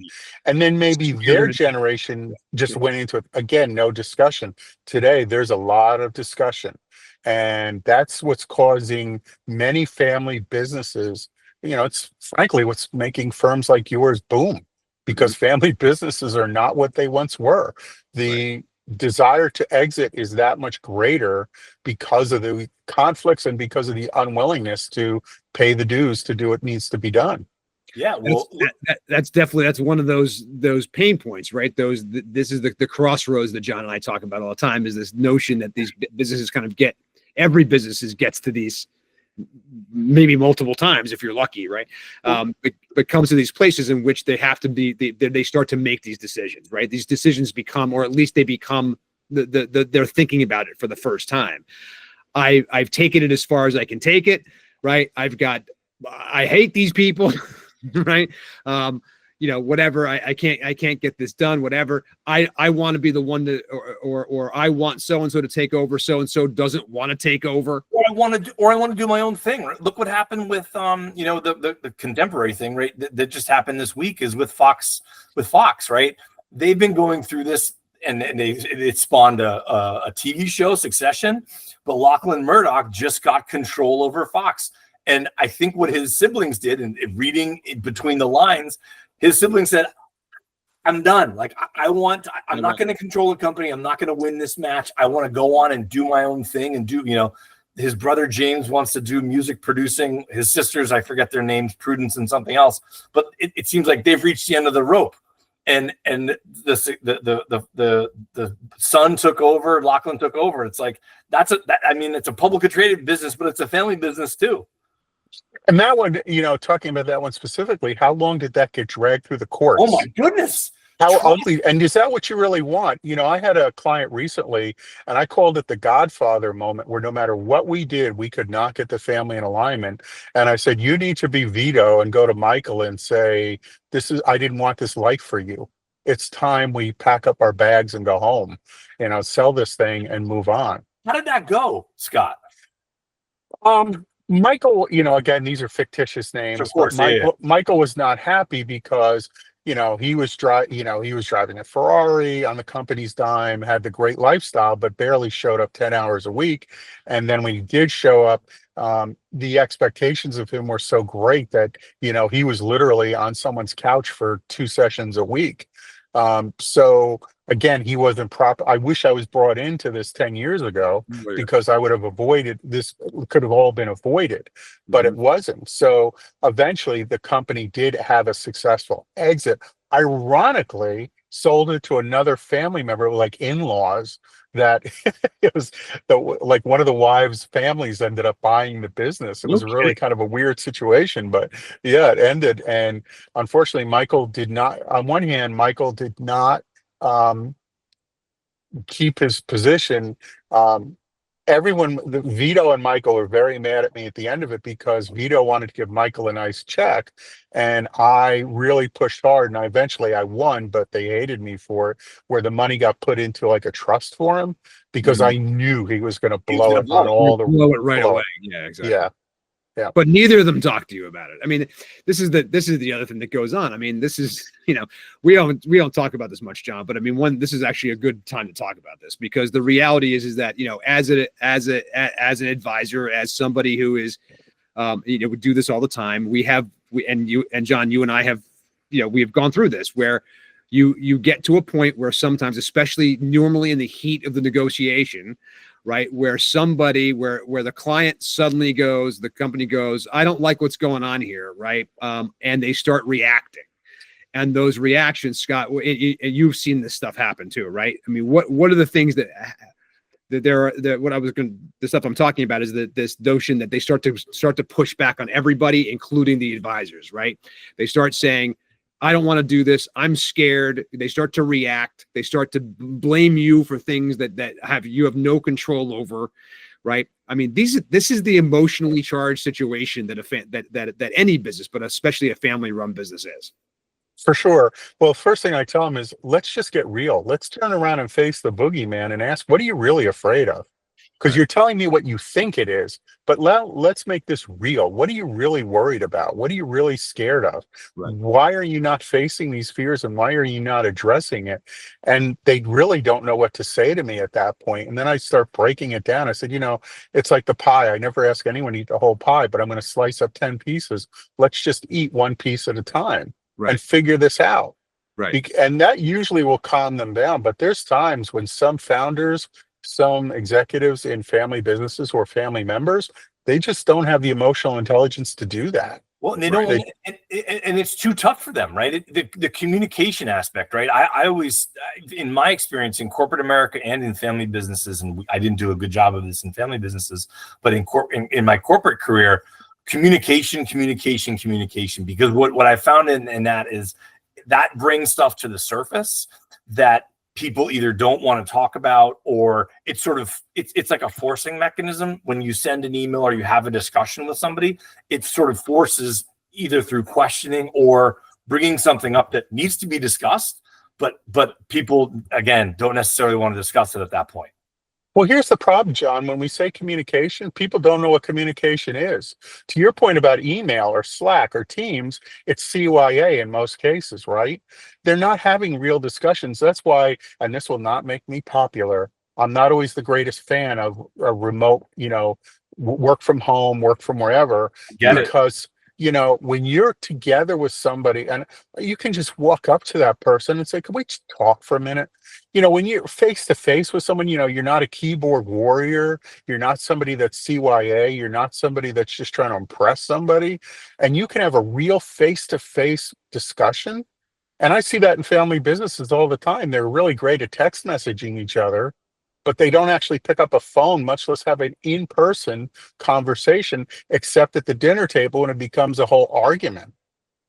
And then maybe their generation just went into it. Again, no discussion. Today, there's a lot of discussion. And that's what's causing many family businesses, you know, it's frankly what's making firms like yours boom. because family businesses are not what they once were. The desire to exit is that much greater because of the conflicts and because of the unwillingness to pay the dues to do what needs to be done. Yeah, well, that's definitely one of those pain points, right? This is the crossroads that John and I talk about all the time, is this notion that these businesses kind of every business gets to these maybe multiple times if you're lucky, right? But comes to these places in which they have to be, they start to make these decisions, right? These decisions become, or at least they become, they're thinking about it for the first time. I've taken it as far as I can take it, right? I hate these people. Right. Whatever, I can't get this done, whatever. I want to be the one to, or I want so-and-so to take over. So-and-so doesn't want to take over. Or I want to do my own thing. Right? Look what happened with, the contemporary thing, right? That just happened this week is with Fox, right? They've been going through this and it spawned a TV show, Succession, but Lachlan Murdoch just got control over Fox. And I think what his siblings did, and reading between the lines, his siblings said, I'm done. Like, I'm not going to control the company. I'm not going to win this match. I want to go on and do my own thing and do, his brother James wants to do music producing. His sisters, I forget their names, Prudence and something else. But it seems like they've reached the end of the rope. And the son took over, Lachlan took over. It's like, it's a publicly traded business, but it's a family business too. And that one, talking about that one specifically, how long did that get dragged through the courts? Oh my goodness. How ugly. And is that what you really want? I had a client recently, and I called it the Godfather moment, where no matter what we did, we could not get the family in alignment. And I said, you need to be veto and go to Michael and say, I didn't want this life for you. It's time we pack up our bags and go home, sell this thing and move on. How did that go, Scott? Michael, again, these are fictitious names. Of course, Michael was not happy because, he was driving a Ferrari on the company's dime, had the great lifestyle, but barely showed up 10 hours a week. And then when he did show up, the expectations of him were so great that, he was literally on someone's couch for 2 sessions a week. So again, he wasn't proper. I wish I was brought into this 10 years ago, because I would have avoided this. Could have all been avoided, but it wasn't. So eventually the company did have a successful exit. Ironically, sold it to another family member, like in-laws, that it was one of the wives' families ended up buying the business. It was really kind of a weird situation, but yeah, it ended. And unfortunately, Michael did not keep his position. Vito and Michael are very mad at me at the end of it, because Vito wanted to give Michael a nice check, and I really pushed hard, and eventually I won, but they hated me for it, where the money got put into like a trust for him, because I knew he was going to blow it on all the blow it right away. Yeah, exactly. Yeah. But neither of them talk to you about it. I mean, this is the other thing that goes on. I mean, this is, we don't talk about this much, John, but I mean, this is actually a good time to talk about this, because the reality is that, as an advisor, as somebody who is, we do this all the time. John, you and I have, we have gone through this, where you get to a point where sometimes, especially normally in the heat of the negotiation, right, where the client suddenly goes, the company goes, I don't like what's going on here, right, and they start reacting, and those reactions, Scott, you've seen this stuff happen too, right? I mean, what are the things the stuff I'm talking about is that this notion that they start to push back on everybody, including the advisors, right? They start saying, I don't want to do this. I'm scared. They start to react. They start to blame you for things that you have no control over, right? I mean, this is the emotionally charged situation that any business, but especially a family-run business, is. For sure. Well, first thing I tell them is, let's just get real. Let's turn around and face the boogeyman and ask, what are you really afraid of? Because you're telling me what you think it is, but let's make this real. What are you really worried about? What are you really scared of? Right. Why are you not facing these fears, and why are you not addressing it? And they really don't know what to say to me at that point. And then I start breaking it down. I said, it's like the pie. I never ask anyone to eat the whole pie, but I'm going to slice up 10 pieces. Let's just eat one piece at a time, right, and figure this out. Right. And that usually will calm them down. But there's times when some founders, some executives in family businesses who are family members, they just don't have the emotional intelligence to do that. Well, and they don't, Right. and it's too tough for them, right? The communication aspect, right? I always, in my experience in corporate America and in family businesses, and I didn't do a good job of this in family businesses, but in my corporate career, communication. Because what I found in that is that brings stuff to the surface that people either don't want to talk about, or it's sort of it's like a forcing mechanism. When you send an email or you have a discussion with somebody, it sort of forces, either through questioning or bringing something up that needs to be discussed, but people, again, don't necessarily want to discuss it at that point. Well, here's the problem, John. When we say communication, people don't know what communication is. To your point about email or Slack or Teams, it's CYA in most cases, right? They're not having real discussions. That's why, and this will not make me popular, I'm not always the greatest fan of a remote, work from home, work from wherever, because when you're together with somebody and you can just walk up to that person and say, can we just talk for a minute? When you're face to face with someone, you're not a keyboard warrior. You're not somebody that's CYA. You're not somebody that's just trying to impress somebody. And you can have a real face to face discussion. And I see that in family businesses all the time. They're really great at text messaging each other, but they don't actually pick up a phone, much less have an in-person conversation, except at the dinner table when it becomes a whole argument.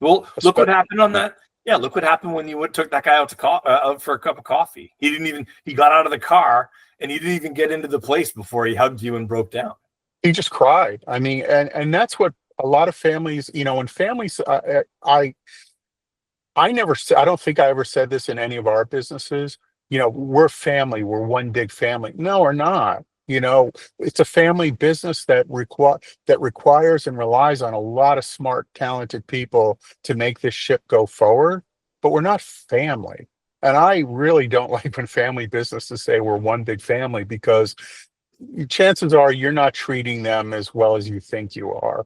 Well, look what happened on that. Yeah, look what happened when you took that guy out for a cup of coffee. He got out of the car and he didn't even get into the place before he hugged you and broke down. He just cried. I mean, and that's what a lot of families, when families, I don't think I ever said this in any of our businesses. We're family. We're one big family. No, we're not. It's a family business that requires and relies on a lot of smart, talented people to make this ship go forward. But we're not family. And I really don't like when family businesses say we're one big family, because chances are you're not treating them as well as you think you are.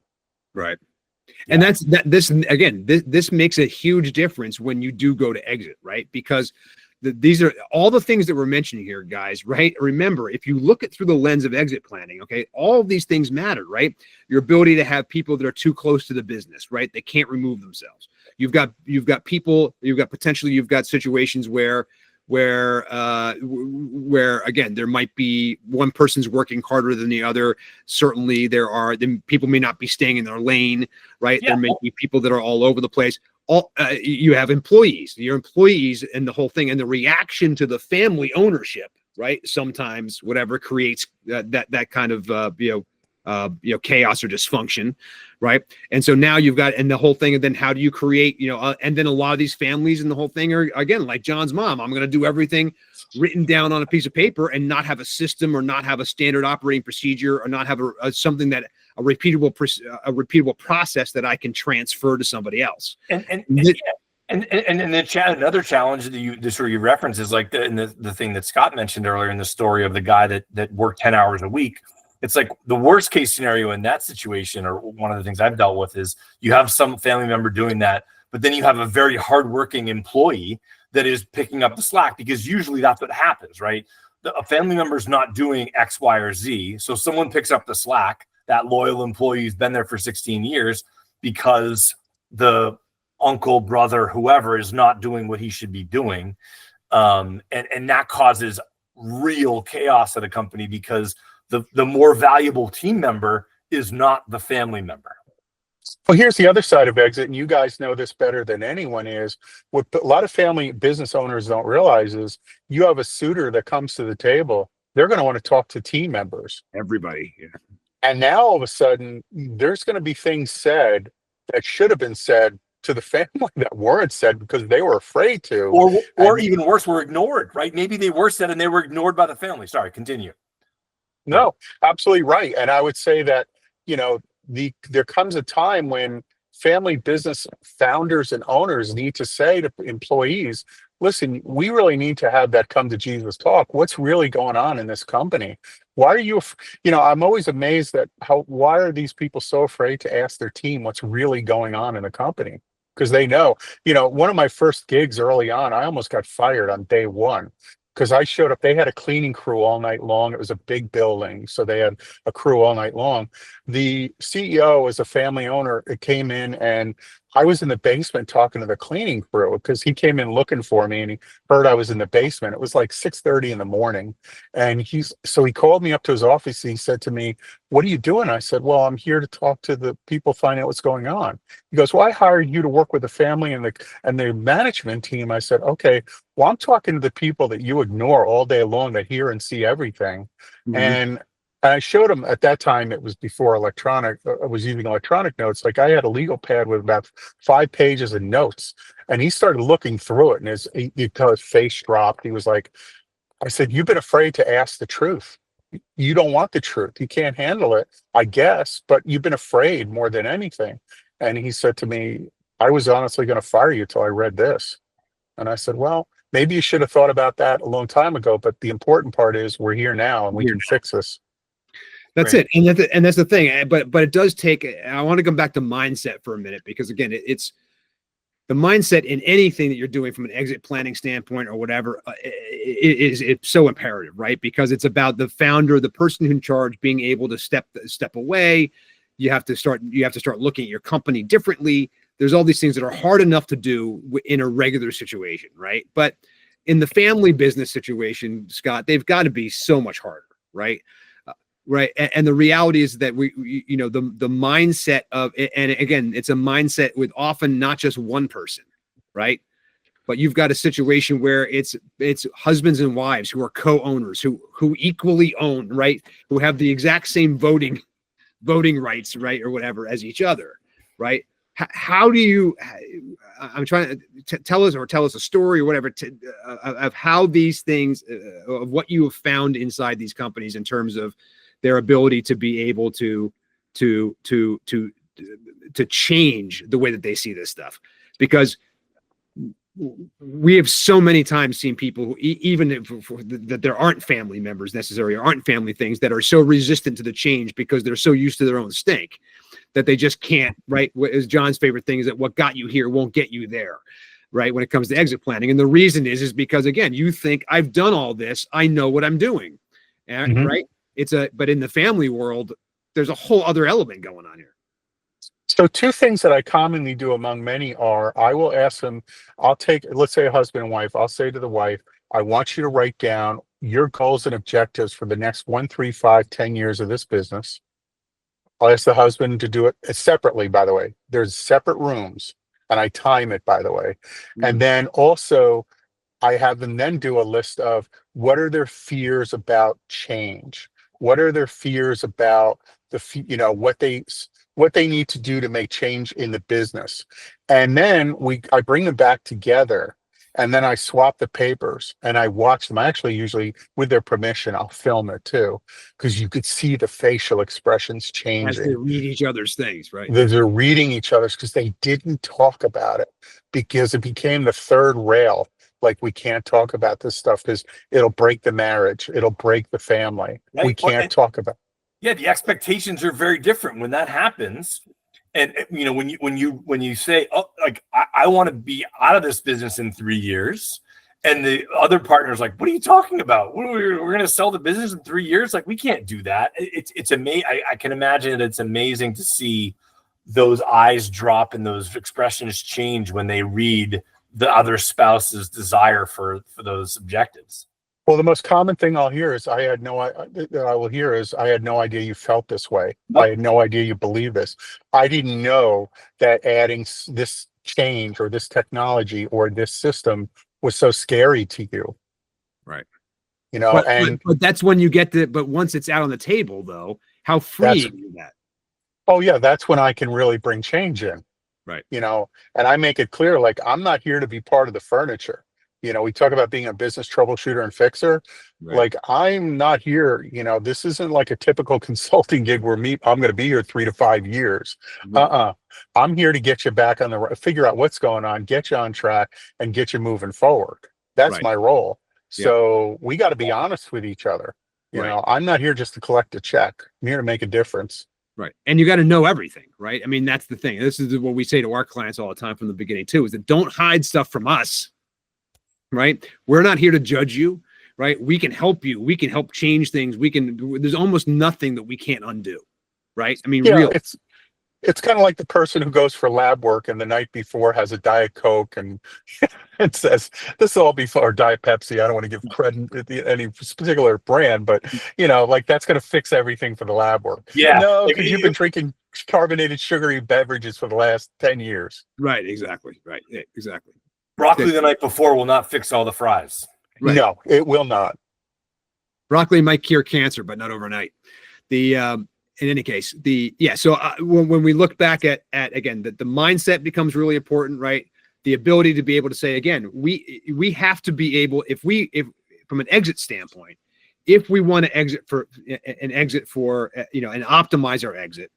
Right. And this makes a huge difference when you do go to exit, right? Because these are all the things that we're mentioning here, guys, right? Remember, if you look at through the lens of exit planning, okay, all of these things matter, right? Your ability to have people that are too close to the business, right? They can't remove themselves. You've got situations where again, there might be one person's working harder than the other. Certainly people may not be staying in their lane, right? Yeah. There may be people that are all over the place. You have your employees and the whole thing, and the reaction to the family ownership, right? Sometimes whatever creates that kind of chaos or dysfunction, right? And so now you've got, and the whole thing, and then how do you create, and then a lot of these families and the whole thing are, again, like John's mom, I'm going to do everything written down on a piece of paper and not have a system or not have a standard operating procedure or not have something that a repeatable process that I can transfer to somebody else. Another challenge that you reference is like the thing that Scott mentioned earlier in the story of the guy that worked 10 hours a week. It's like the worst case scenario in that situation, or one of the things I've dealt with, is you have some family member doing that, but then you have a very hardworking employee that is picking up the slack, because usually that's what happens, right? A family member is not doing X, Y, or Z. So someone picks up the slack. That loyal employee who's been there for 16 years because the uncle, brother, whoever is not doing what he should be doing. And that causes real chaos at a company, because the more valuable team member is not the family member. Well, here's the other side of exit, and you guys know this better than anyone, is what a lot of family business owners don't realize is you have a suitor that comes to the table. They're going to want to talk to team members. Everybody. Yeah. And now all of a sudden, there's going to be things said that should have been said to the family that weren't said because they were afraid to. Or even worse, were ignored, right? Maybe they were said and they were ignored by the family. Sorry, continue. No, absolutely right. And I would say that, there comes a time when family business founders and owners need to say to employees, listen, we really need to have that come to Jesus talk. What's really going on in this company? Why are you, I'm always amazed at why are these people so afraid to ask their team what's really going on in the company? because they know, one of my first gigs early on, I almost got fired on day one because I showed up. They had a cleaning crew all night long. It was a big building, so they had a crew all night long. The CEO was a family owner. It came in, and I was in the basement talking to the cleaning crew because he came in looking for me, and he heard I was in the basement. It was like 6:30 in the morning, and he called me up to his office. And he said to me, "What are you doing?" I said, "Well, I'm here to talk to the people, find out what's going on." He goes, "Well, I hired you to work with the family and the management team." I said, "Okay, well, I'm talking to the people that you ignore all day long that hear and see everything." And I showed him at that time, it was before I was using electronic notes. Like I had a legal pad with about 5 pages of notes, and he started looking through it, and his face dropped. He was like, I said, "You've been afraid to ask the truth. You don't want the truth. You can't handle it, I guess, but you've been afraid more than anything." And he said to me, "I was honestly going to fire you till I read this." And I said, "Well, maybe you should have thought about that a long time ago, but the important part is we're here now and we can fix this." That's it. And that's the thing. But it does take, I want to come back to mindset for a minute, because again, it's the mindset in anything that you're doing from an exit planning standpoint or whatever it's so imperative, right? Because it's about the founder, the person in charge, being able to step away. You have to start looking at your company differently. There's all these things that are hard enough to do in a regular situation, right? But in the family business situation, Scott, they've got to be so much harder, right? Right. And the reality is that the mindset of, and again, it's a mindset with often not just one person, right? But you've got a situation where it's husbands and wives who are co-owners, who equally own, right? Who have the exact same voting rights, right? Or whatever as each other, right? How do you, I'm trying to tell us a story or whatever of how these things, of what you have found inside these companies in terms of their ability to be able to change the way that they see this stuff. Because we have so many times seen people who, even that there aren't family members necessarily, or aren't family things, that are so resistant to the change because they're so used to their own stink that they just can't, right? What is John's favorite thing is that what got you here won't get you there, right? When it comes to exit planning. And the reason is because, again, you think, I've done all this, I know what I'm doing, right? But in the family world, there's a whole other element going on here. So 2 things that I commonly do among many are, I will ask them, let's say a husband and wife, I'll say to the wife, "I want you to write down your goals and objectives for the next 1, 3, 5, 10 years of this business." I'll ask the husband to do it separately, by the way. There's separate rooms, and I time it, by the way. And then also, I have them then do a list of what are their fears about change? What are their fears about what they need to do to make change in the business? And then I bring them back together, and then I swap the papers and I watch them. I actually usually, with their permission, I'll film it too, because you could see the facial expressions changing as they read each other's things, right? They're reading each other's, because they didn't talk about it, because it became the third rail. Like, we can't talk about this stuff because it'll break the marriage. It'll break the family. Right. We can't talk about. Yeah, the expectations are very different when that happens. And when you say, "Oh, like I want to be out of this business in 3 years," and the other partner's like, "What are you talking about? We're going to sell the business in 3 years? Like, we can't do that." It's amazing. I can imagine that it's amazing to see those eyes drop and those expressions change when they read the other spouse's desire for those objectives. Well, the most common thing I'll hear is, I had no idea you felt this way. Nope. I had no idea you believe this. I didn't know that adding this change or this technology or this system was so scary to you. Right. But that's when you get but once it's out on the table, though, how freeing is that? Oh yeah, that's when I can really bring change in. Right. And I make it clear, like, I'm not here to be part of the furniture. We talk about being a business troubleshooter and fixer. Right. Like, I'm not here, this isn't like a typical consulting gig where I'm going to be here 3 to 5 years. Mm-hmm. I'm here to get you back on figure out what's going on, get you on track, and get you moving forward. That's my role. So we got to be honest with each other. I'm not here just to collect a check. I'm here to make a difference. Right. And you got to know everything, right? I mean, that's the thing. This is what we say to our clients all the time from the beginning too, is that don't hide stuff from us, right? We're not here to judge you, right? We can help you. We can help change things. There's almost nothing that we can't undo, right? I mean, Yeah, it's kind of like the person who goes for lab work and the night before has a Diet Coke and it says, this will all be for Diet Pepsi. I don't want to give credit to any particular brand, but like that's going to fix everything for the lab work. Yeah. No, because you've been drinking carbonated sugary beverages for the last 10 years. Right. Exactly. Right. Yeah, exactly. Broccoli the night before will not fix all the fries. Right. No, it will not. Broccoli might cure cancer, but not overnight. In any case, so when we look back at again, the mindset becomes really important, right? The ability to be able to say, again, we have to be able, if from an exit standpoint, if we want to exit for and optimize our exit,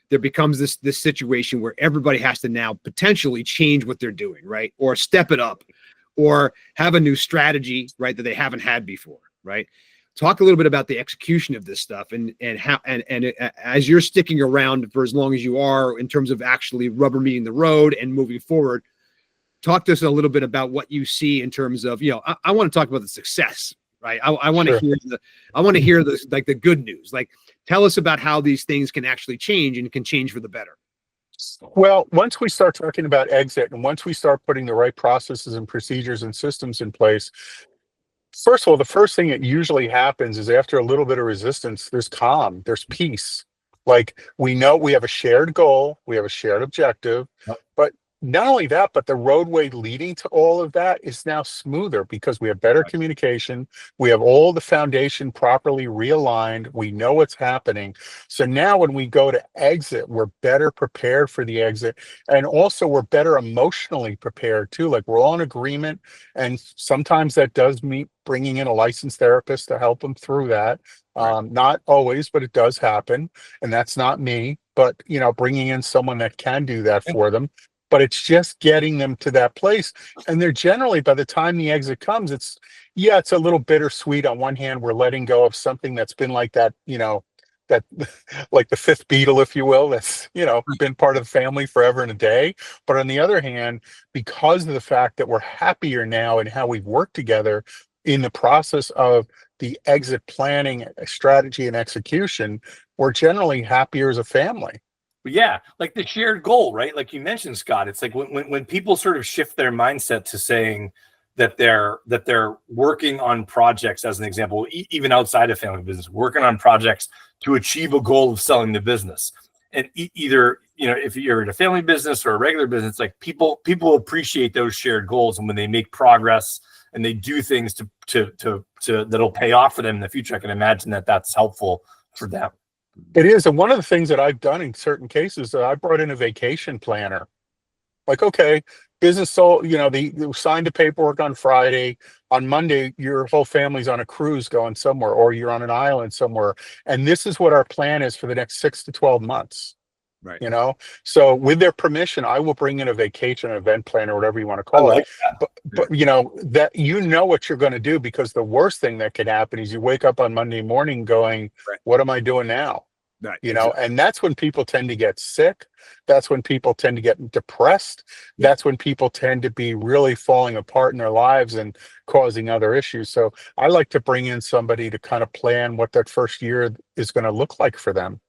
there becomes this situation where everybody has to now potentially change what they're doing, right? Or step it up, or have a new strategy, right, that they haven't had before, right? Talk a little bit about the execution of this stuff and how and as you're sticking around for as long as you are in terms of actually rubber meeting the road and moving forward. Talk to us a little bit about what you see in terms of, I want to talk about the success, right? I want to hear the good news. Like, tell us about how these things can actually change and can change for the better. Well, once we start talking about exit and once we start putting the right processes and procedures and systems in place, first of all, the first thing that usually happens is after a little bit of resistance, there's calm, there's peace. Like, we know we have a shared goal, we have a shared objective, but not only that, but the roadway leading to all of that is now smoother because we have better communication. We have all the foundation properly realigned. We know what's happening. So now when we go to exit, we're better prepared for the exit. And also we're better emotionally prepared too. Like, we're all in agreement. And sometimes that does mean bringing in a licensed therapist to help them through that. Not always, but it does happen. And that's not me, but bringing in someone that can do that for them. But it's just getting them to that place. And they're generally, by the time the exit comes, it's a little bittersweet. On one hand, we're letting go of something that's been like that, that like the fifth Beatle, if you will, that's, been part of the family forever and a day. But on the other hand, because of the fact that we're happier now in how we've worked together in the process of the exit planning, strategy, and execution, we're generally happier as a family. Yeah, like the shared goal, right? Like you mentioned, Scott, it's like when people sort of shift their mindset to saying that they're working on projects, as an example, even outside of family business, working on projects to achieve a goal of selling the business. And either, if you're in a family business or a regular business, like people appreciate those shared goals. And when they make progress and they do things to that'll pay off for them in the future, I can imagine that that's helpful for them. It is. And one of the things that I've done in certain cases, I brought in a vacation planner. Like, okay, business sold, they signed the paperwork on Friday. On Monday, your whole family's on a cruise going somewhere, or you're on an island somewhere. And this is what our plan is for the next 6 to 12 months. Right. So with their permission, I will bring in a vacation event planner, whatever you want to call it. But that what you're going to do, because the worst thing that can happen is you wake up on Monday morning going, what am I doing now? Right. And that's when people tend to get sick. That's when people tend to get depressed. That's when people tend to be really falling apart in their lives and causing other issues. So I like to bring in somebody to kind of plan what that first year is going to look like for them.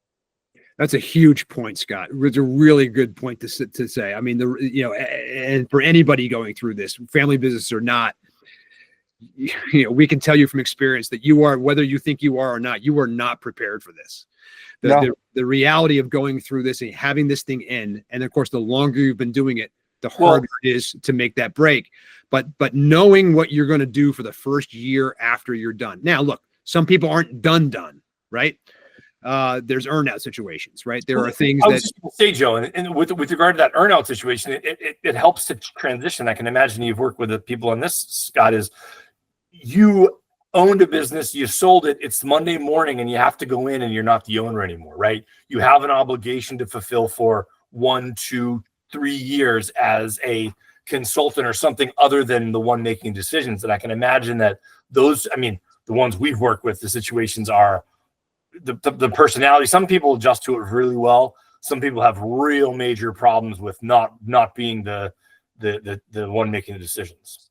That's a huge point, Scott. It's a really good point to say. I mean, and for anybody going through this, family business or not, we can tell you from experience that you are, whether you think you are or not, you are not prepared for this. The reality of going through this and having this thing end, and of course, the longer you've been doing it, the harder it is to make that break. But knowing what you're going to do for the first year after you're done. Now, look, some people aren't done, right? There's earnout situations, right? There are things I was just going to say, Joe, and with regard to that earnout situation, it helps to transition. I can imagine you've worked with the people on this, Scott, is you owned a business, you sold it, it's Monday morning and you have to go in and you're not the owner anymore, right? You have an obligation to fulfill for 1, 2, 3 years as a consultant or something other than the one making decisions. And I can imagine that the ones we've worked with, the situations are the personality. Some people adjust to it really well. Some people have real major problems with not being the one making the decisions.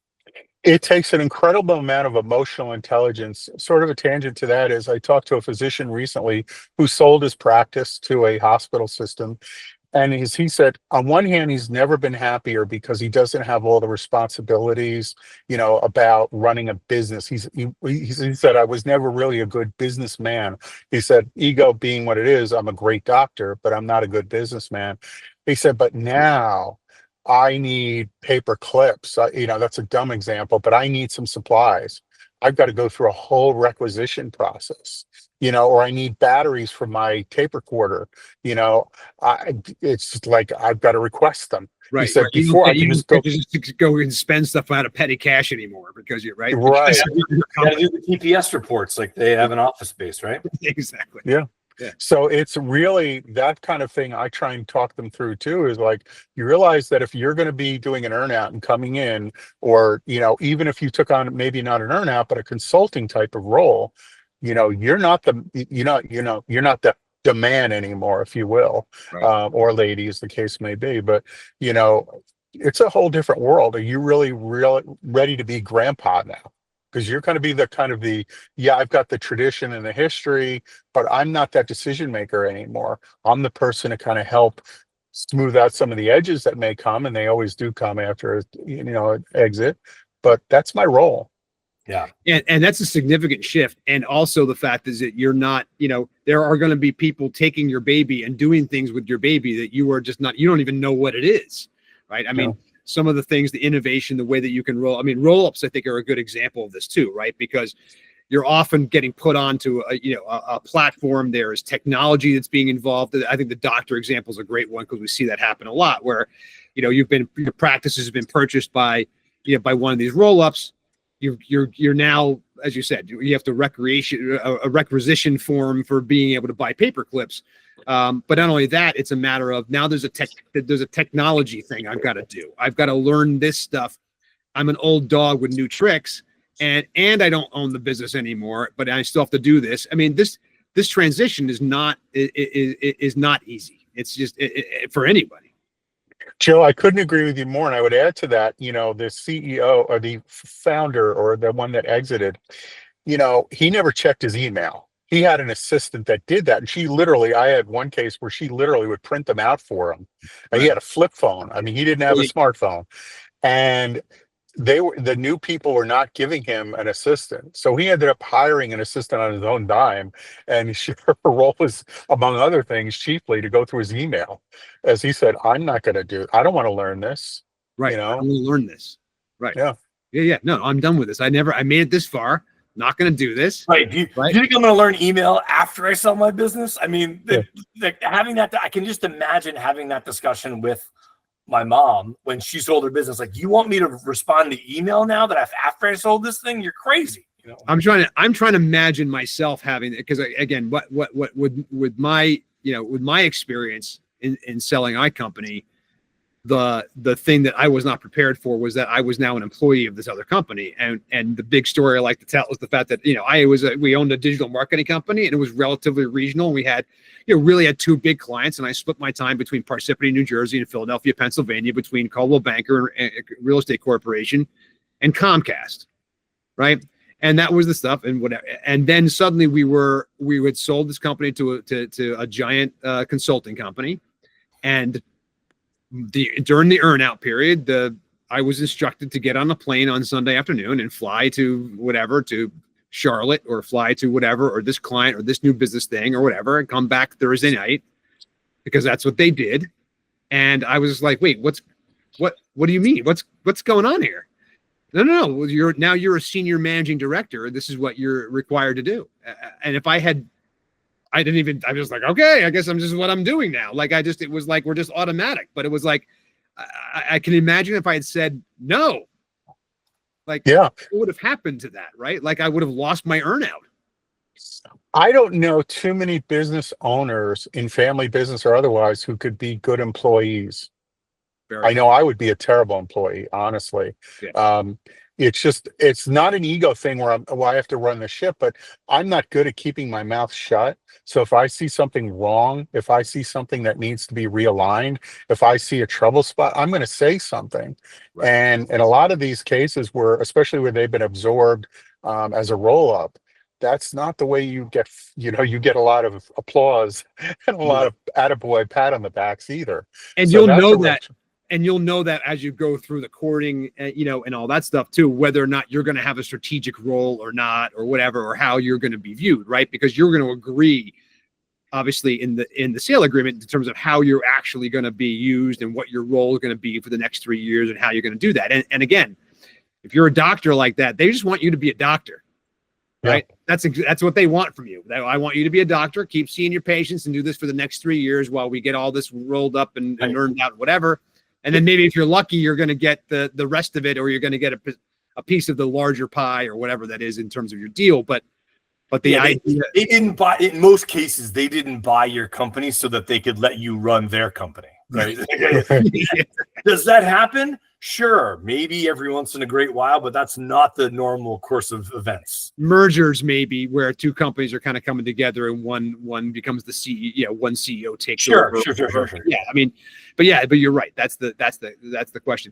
It takes an incredible amount of emotional intelligence. Sort of a tangent to that is I talked to a physician recently who sold his practice to a hospital system. And he said, on one hand, he's never been happier because he doesn't have all the responsibilities, about running a business. He said, I was never really a good businessman. He said, ego being what it is, I'm a great doctor, but I'm not a good businessman. He said, but now I need paper clips. That's a dumb example, but I need some supplies. I've got to go through a whole requisition process, or I need batteries for my tape recorder. It's just like I've got to request them. Right. He said right. before I can just go and spend stuff out of petty cash anymore because you're right. Right. You got to do the TPS reports like they have an office space, right? Exactly. Yeah. Yeah. So it's really that kind of thing I try and talk them through too, is like, you realize that if you're going to be doing an earnout and coming in, or, even if you took on maybe not an earnout, but a consulting type of role, you're not the demand anymore, if you will, Right. or lady, as the case may be. But, it's a whole different world. Are you really ready to be grandpa now? Because you're going to be I've got the tradition and the history, but I'm not that decision maker anymore. I'm the person to kind of help smooth out some of the edges that may come, and they always do come after, an exit. But that's my role. Yeah. And that's a significant shift. And also the fact is that you're not, there are going to be people taking your baby and doing things with your baby that you are just not, you don't even know what it is. Right. I mean, some of the things, the innovation, the way that you can roll-ups, I think, are a good example of this too, right? Because you're often getting put onto a platform. There is technology that's being involved. I think the doctor example is a great one because we see that happen a lot where, your practice has been purchased by one of these roll-ups. You're now, as you said, you have to a requisition form for being able to buy paper clips. But not only that, it's a matter of now there's a technology thing I've got to do. I've got to learn this stuff. I'm an old dog with new tricks, and I don't own the business anymore, but I still have to do this. I mean, this transition is not easy. It's just for anybody. Joe, I couldn't agree with you more. And I would add to that, the CEO or the founder or the one that exited, he never checked his email. He had an assistant that did that. And I had one case where she literally would print them out for him. And he had a flip phone. I mean, he didn't have a smartphone. And the new people were not giving him an assistant. So he ended up hiring an assistant on his own dime. And her role was, among other things, chiefly to go through his email. As he said, I don't want to learn this. Right. I want to learn this. Right. Yeah. Yeah. No, I'm done with this. I made it this far. Not going to do this. Right. Do you think I'm going to learn email after I sell my business? I mean, having that, I can just imagine having that discussion with my mom when she sold her business. Like, you want me to respond to email now that after I sold this thing? You're crazy. I'm trying to imagine myself having it, because again, what with my experience in selling iCompany, the thing that I was not prepared for was that I was now an employee of this other company. And the big story I like to tell is the fact that, we owned a digital marketing company, and it was relatively regional. We had, really had two big clients, and I split my time between Parsippany, New Jersey, and Philadelphia, Pennsylvania, between Coldwell Banker and Real Estate Corporation and Comcast. Right. And that was the stuff, and whatever. And then suddenly we had sold this company to a giant consulting company. And during the earnout period, I was instructed to get on a plane on Sunday afternoon and fly to Charlotte, or fly to whatever, or this client, or this new business thing, or whatever, and come back Thursday night, because that's what they did. And I was like, wait, what do you mean? What's going on here? No. You're a senior managing director. This is what you're required to do. And if I was like, okay, I guess I'm just what I'm doing now. Like, it was like, we're just automatic, but it was like, I can imagine if I had said no, like, what would have happened to that? Right. Like, I would have lost my earnout. I don't know too many business owners in family business or otherwise who could be good employees. I know I would be a terrible employee, honestly. Yeah. It's not an ego thing where I have to run the ship, but I'm not good at keeping my mouth shut. So if I see something wrong, if I see something that needs to be realigned, if I see a trouble spot, I'm going to say something. Right. And in a lot of these cases especially where they've been absorbed as a roll up, that's not the way you get, you get a lot of applause and a lot of attaboy pat on the backs either. And So you'll that's know a that. And you'll know that as you go through the courting, and all that stuff too, whether or not you're going to have a strategic role or not, or whatever, or how you're going to be viewed, right? Because you're going to agree, obviously, in the sale agreement in terms of how you're actually going to be used and what your role is going to be for the next 3 years and how you're going to do that. And again, if you're a doctor like that, they just want you to be a doctor, right? Yeah. That's what they want from you. I want you to be a doctor, keep seeing your patients, and do this for the next 3 years while we get all this rolled up and earned out, whatever. And then maybe if you're lucky, you're going to get the rest of it, or you're going to get a piece of the larger pie or whatever that is in terms of your deal. But the idea, they didn't buy, in most cases, they didn't buy your company so that they could let you run their company. Right? Does that happen? Sure, maybe every once in a great while, but that's not the normal course of events. Mergers, maybe, where two companies are kind of coming together and one becomes the CEO, one CEO takes over. Sure. Yeah, I mean, but you're right. That's the question.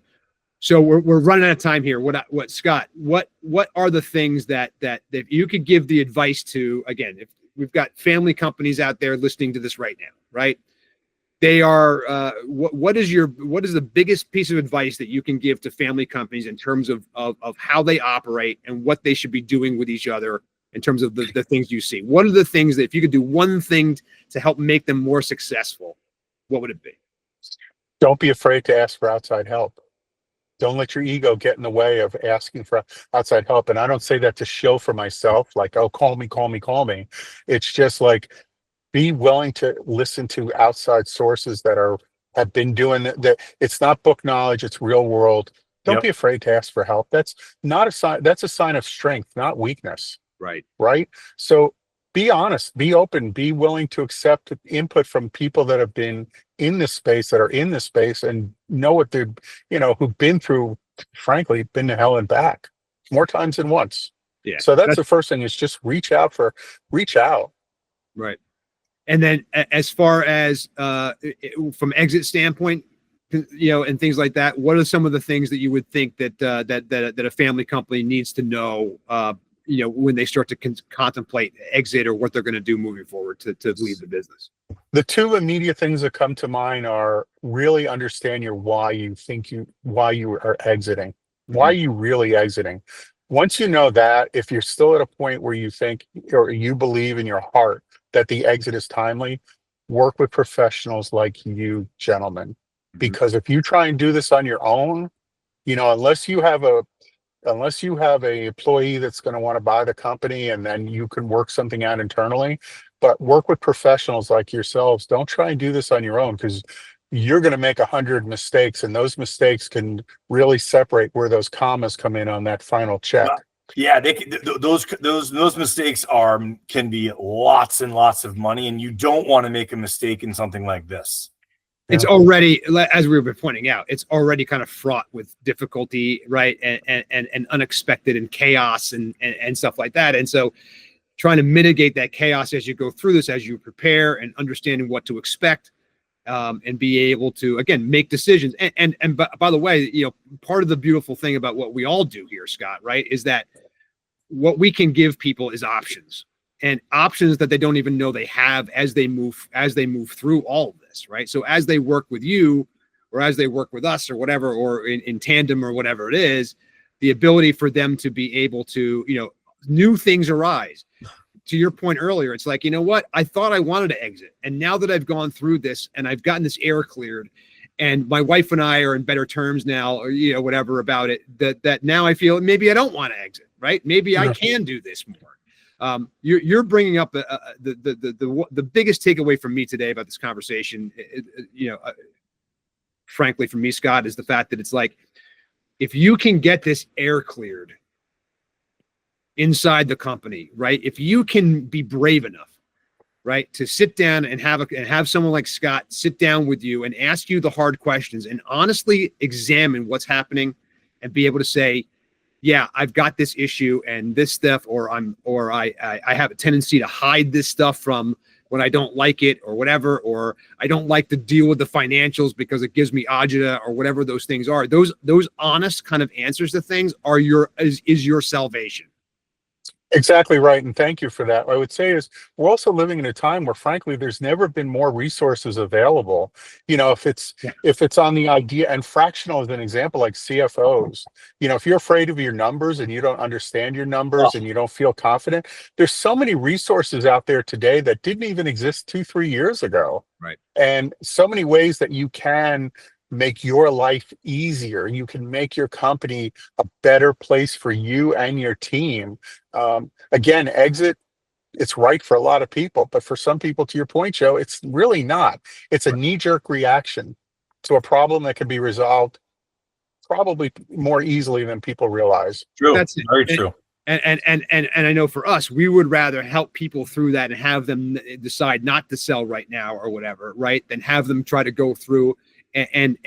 So we're running out of time here. What Scott? What are the things that if you could give the advice to, again, if we've got family companies out there listening to this right now, right? They are what is the biggest piece of advice that you can give to family companies in terms of how they operate and what they should be doing with each other in terms of the things you see? What are the things that if you could do one thing to help make them more successful, what would it be? Don't be afraid to ask for outside help. Don't let your ego get in the way of asking for outside help. And I don't say that to show for myself, like, oh, call me. It's just like, be willing to listen to outside sources that have been doing that. It's not book knowledge, it's real world. Don't be afraid to ask for help. That's not a sign. That's a sign of strength, not weakness. Right. So be honest, be open, be willing to accept input from people that have been in this space, that are in this space, and know what they're, who've been through, frankly, been to hell and back more times than once. Yeah. So that's the first thing, is just reach out. Right. And then as far as from exit standpoint, and things like that, what are some of the things that you would think that a family company needs to know, when they start to contemplate exit or what they're going to do moving forward to leave the business? The two immediate things that come to mind are really understand why you are exiting. Why are you really exiting? Once you know that, if you're still at a point where you think or you believe in your heart that the exit is timely, work with professionals like you, gentlemen. Because if you try and do this on your own, unless you have a employee that's going to want to buy the company, and then you can work something out internally, but work with professionals like yourselves. Don't try and do this on your own, because you're going to make 100 mistakes, and those mistakes can really separate where those commas come in on that final check. Yeah, those mistakes can be lots and lots of money, and you don't want to make a mistake in something like this. It's already, as we were pointing out, it's already kind of fraught with difficulty, right, and unexpected and chaos and stuff like that. And so, trying to mitigate that chaos as you go through this, as you prepare, and understanding what to expect, and be able to, again, make decisions. And by the way, part of the beautiful thing about what we all do here, Scott, right, is that what we can give people is options. And options that they don't even know they have as they move through all of this, right? So as they work with you, or as they work with us, or whatever, or in tandem, or whatever it is, the ability for them to be able to, new things arise. To your point earlier, it's like, what? I thought I wanted to exit, and now that I've gone through this and I've gotten this air cleared, and my wife and I are in better terms now, or whatever about it, that now I feel maybe I don't want to exit, right? Maybe I can do this more. You're bringing up the biggest takeaway from me today about this conversation, frankly, from me, Scott, is the fact that it's like, if you can get this air cleared inside the company, right? If you can be brave enough, right, to sit down and have someone like Scott sit down with you and ask you the hard questions and honestly examine what's happening, and be able to say, yeah, I've got this issue and this stuff, or I have a tendency to hide this stuff from when I don't like it or whatever, or I don't like to deal with the financials because it gives me agita or whatever those things are. Those honest kind of answers to things are is your salvation. Exactly right. And thank you for that. What I would say is we're also living in a time where, frankly, there's never been more resources available. If it's on the idea, and fractional is an example, like CFOs, if you're afraid of your numbers and you don't understand your numbers and you don't feel confident, there's so many resources out there today that didn't even exist 2-3 years ago. Right. And so many ways that you can make your life easier. You can make your company a better place for you and your team. Again, exit, it's right for a lot of people, but for some people, to your point, Joe, it's really not. It's a knee-jerk reaction to a problem that can be resolved probably more easily than people realize. True. That's very true. And I know for us, we would rather help people through that and have them decide not to sell right now or whatever, right? Than have them try to go through and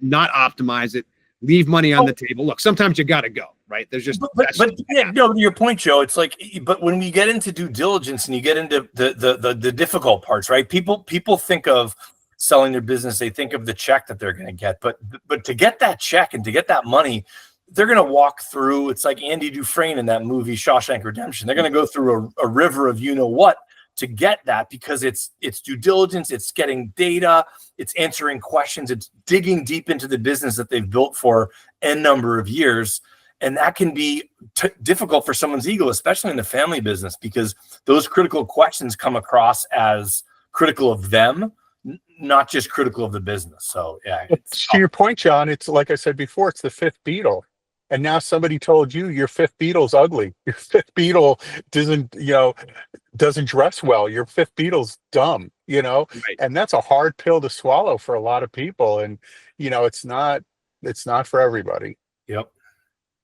not optimize it, leave money on the table. Look, sometimes you got to go, right? There's just, but yeah, no, to your point, Joe, it's like, but when we get into due diligence and you get into the difficult parts, right? People think of selling their business, they think of the check that they're going to get, but to get that check and to get that money, they're going to walk through. It's like Andy Dufresne in that movie Shawshank Redemption. They're going to go through a river of what to get that, because it's due diligence, it's getting data, it's answering questions, it's digging deep into the business that they've built for n number of years. And that can be difficult for someone's ego, especially in the family business, because those critical questions come across as critical of them, not just critical of the business. So yeah. To your point, John, it's like I said before, it's the fifth Beatle. And now somebody told you your fifth Beatle's ugly. Your fifth Beatle doesn't dress well. Your fifth Beatle's dumb, Right. And that's a hard pill to swallow for a lot of people. And, it's not for everybody. Yep.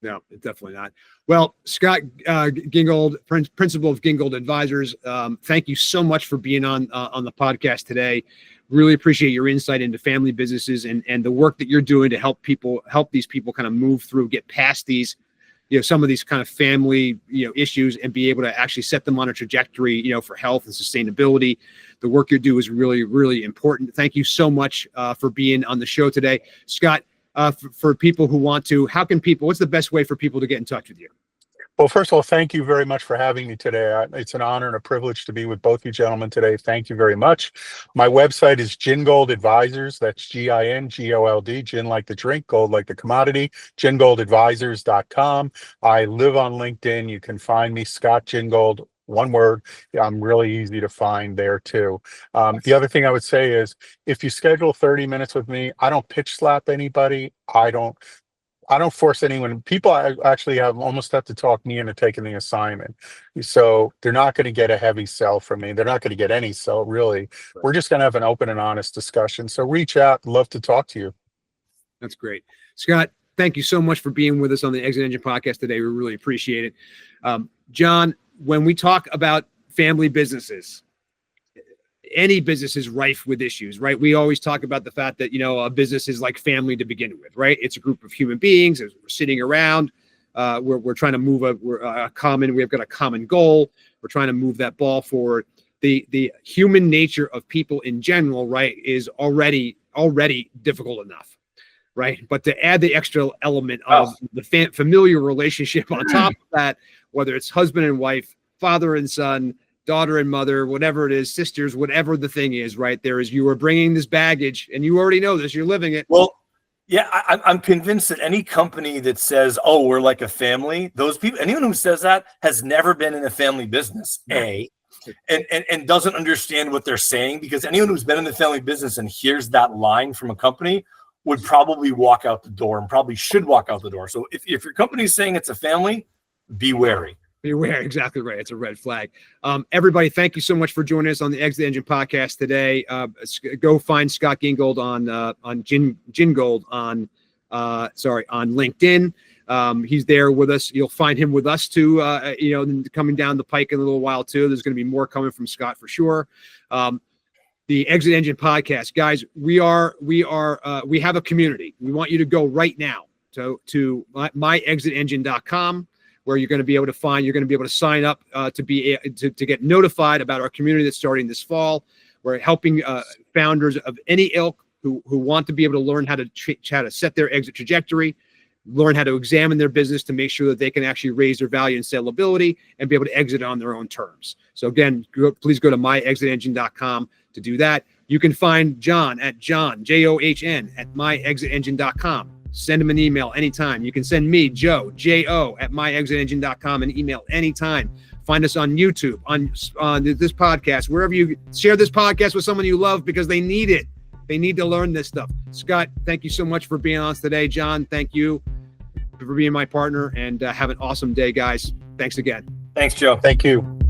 No, it's definitely not. Well, Scott Gingold, principal of Gingold Advisors, thank you so much for being on the podcast today. Really appreciate your insight into family businesses and the work that you're doing to help these people kind of move through, get past these, some of these kind of family, issues, and be able to actually set them on a trajectory, for health and sustainability. The work you do is really, really important. Thank you so much for being on the show today, Scott. For people who want to, what's the best way for people to get in touch with you? Well, first of all, thank you very much for having me today. It's an honor and a privilege to be with both you gentlemen today. Thank you very much. My website is Gingold Advisors. That's Gingold, gin like the drink, gold like the commodity, GingoldAdvisors.com. I live on LinkedIn. You can find me, Scott Gingold, one word. I'm really easy to find there too. The other thing I would say is, if you schedule 30 minutes with me, I don't pitch slap anybody. I don't force anyone. People actually almost have to talk me into taking the assignment. So they're not going to get a heavy sell from me. They're not going to get any sell, really. Right. We're just going to have an open and honest discussion. So reach out. Love to talk to you. That's great. Scott, thank you so much for being with us on the ExitEngine Podcast today. We really appreciate it. John, when we talk about family businesses, any business is rife with issues, right? We always talk about the fact that, a business is like family to begin with, right? It's a group of human beings. We're sitting around. We're trying to move we've got a common goal. We're trying to move that ball forward. The human nature of people in general, right, is already difficult enough, right? But to add the extra element of the familiar relationship on top of that, whether it's husband and wife, father and son, daughter and mother, whatever it is, sisters, whatever the thing is, right? You are bringing this baggage, and you already know this, you're living it. Well, yeah, I'm convinced that any company that says, oh, we're like a family, those people, anyone who says that has never been in a family business, and doesn't understand what they're saying, because anyone who's been in the family business and hears that line from a company would probably walk out the door, and probably should walk out the door. So if your company is saying it's a family, be wary. Beware, exactly right. It's a red flag. Everybody, thank you so much for joining us on the ExitEngine Podcast today. Go find Scott Gingold on Gingold on LinkedIn. He's there with us. You'll find him with us too. Coming down the pike in a little while too. There's going to be more coming from Scott for sure. The ExitEngine Podcast, guys. We have a community. We want you to go right now to myexitengine.com, where you're going to be able to sign up to get notified about our community that's starting this fall. We're helping founders of any ilk who want to be able to learn how to set their exit trajectory, learn how to examine their business to make sure that they can actually raise their value and sellability and be able to exit on their own terms. So again, please go to myexitengine.com to do that. You can find John at John, John, at myexitengine.com. Send him an email anytime. You can send me, Joe, J-O, at myexitengine.com, an email anytime. Find us on YouTube, on this podcast, wherever you share this podcast with someone you love, because they need it. They need to learn this stuff. Scott, thank you so much for being on us today. John, thank you for being my partner, and have an awesome day, guys. Thanks again. Thanks, Joe. Thank you.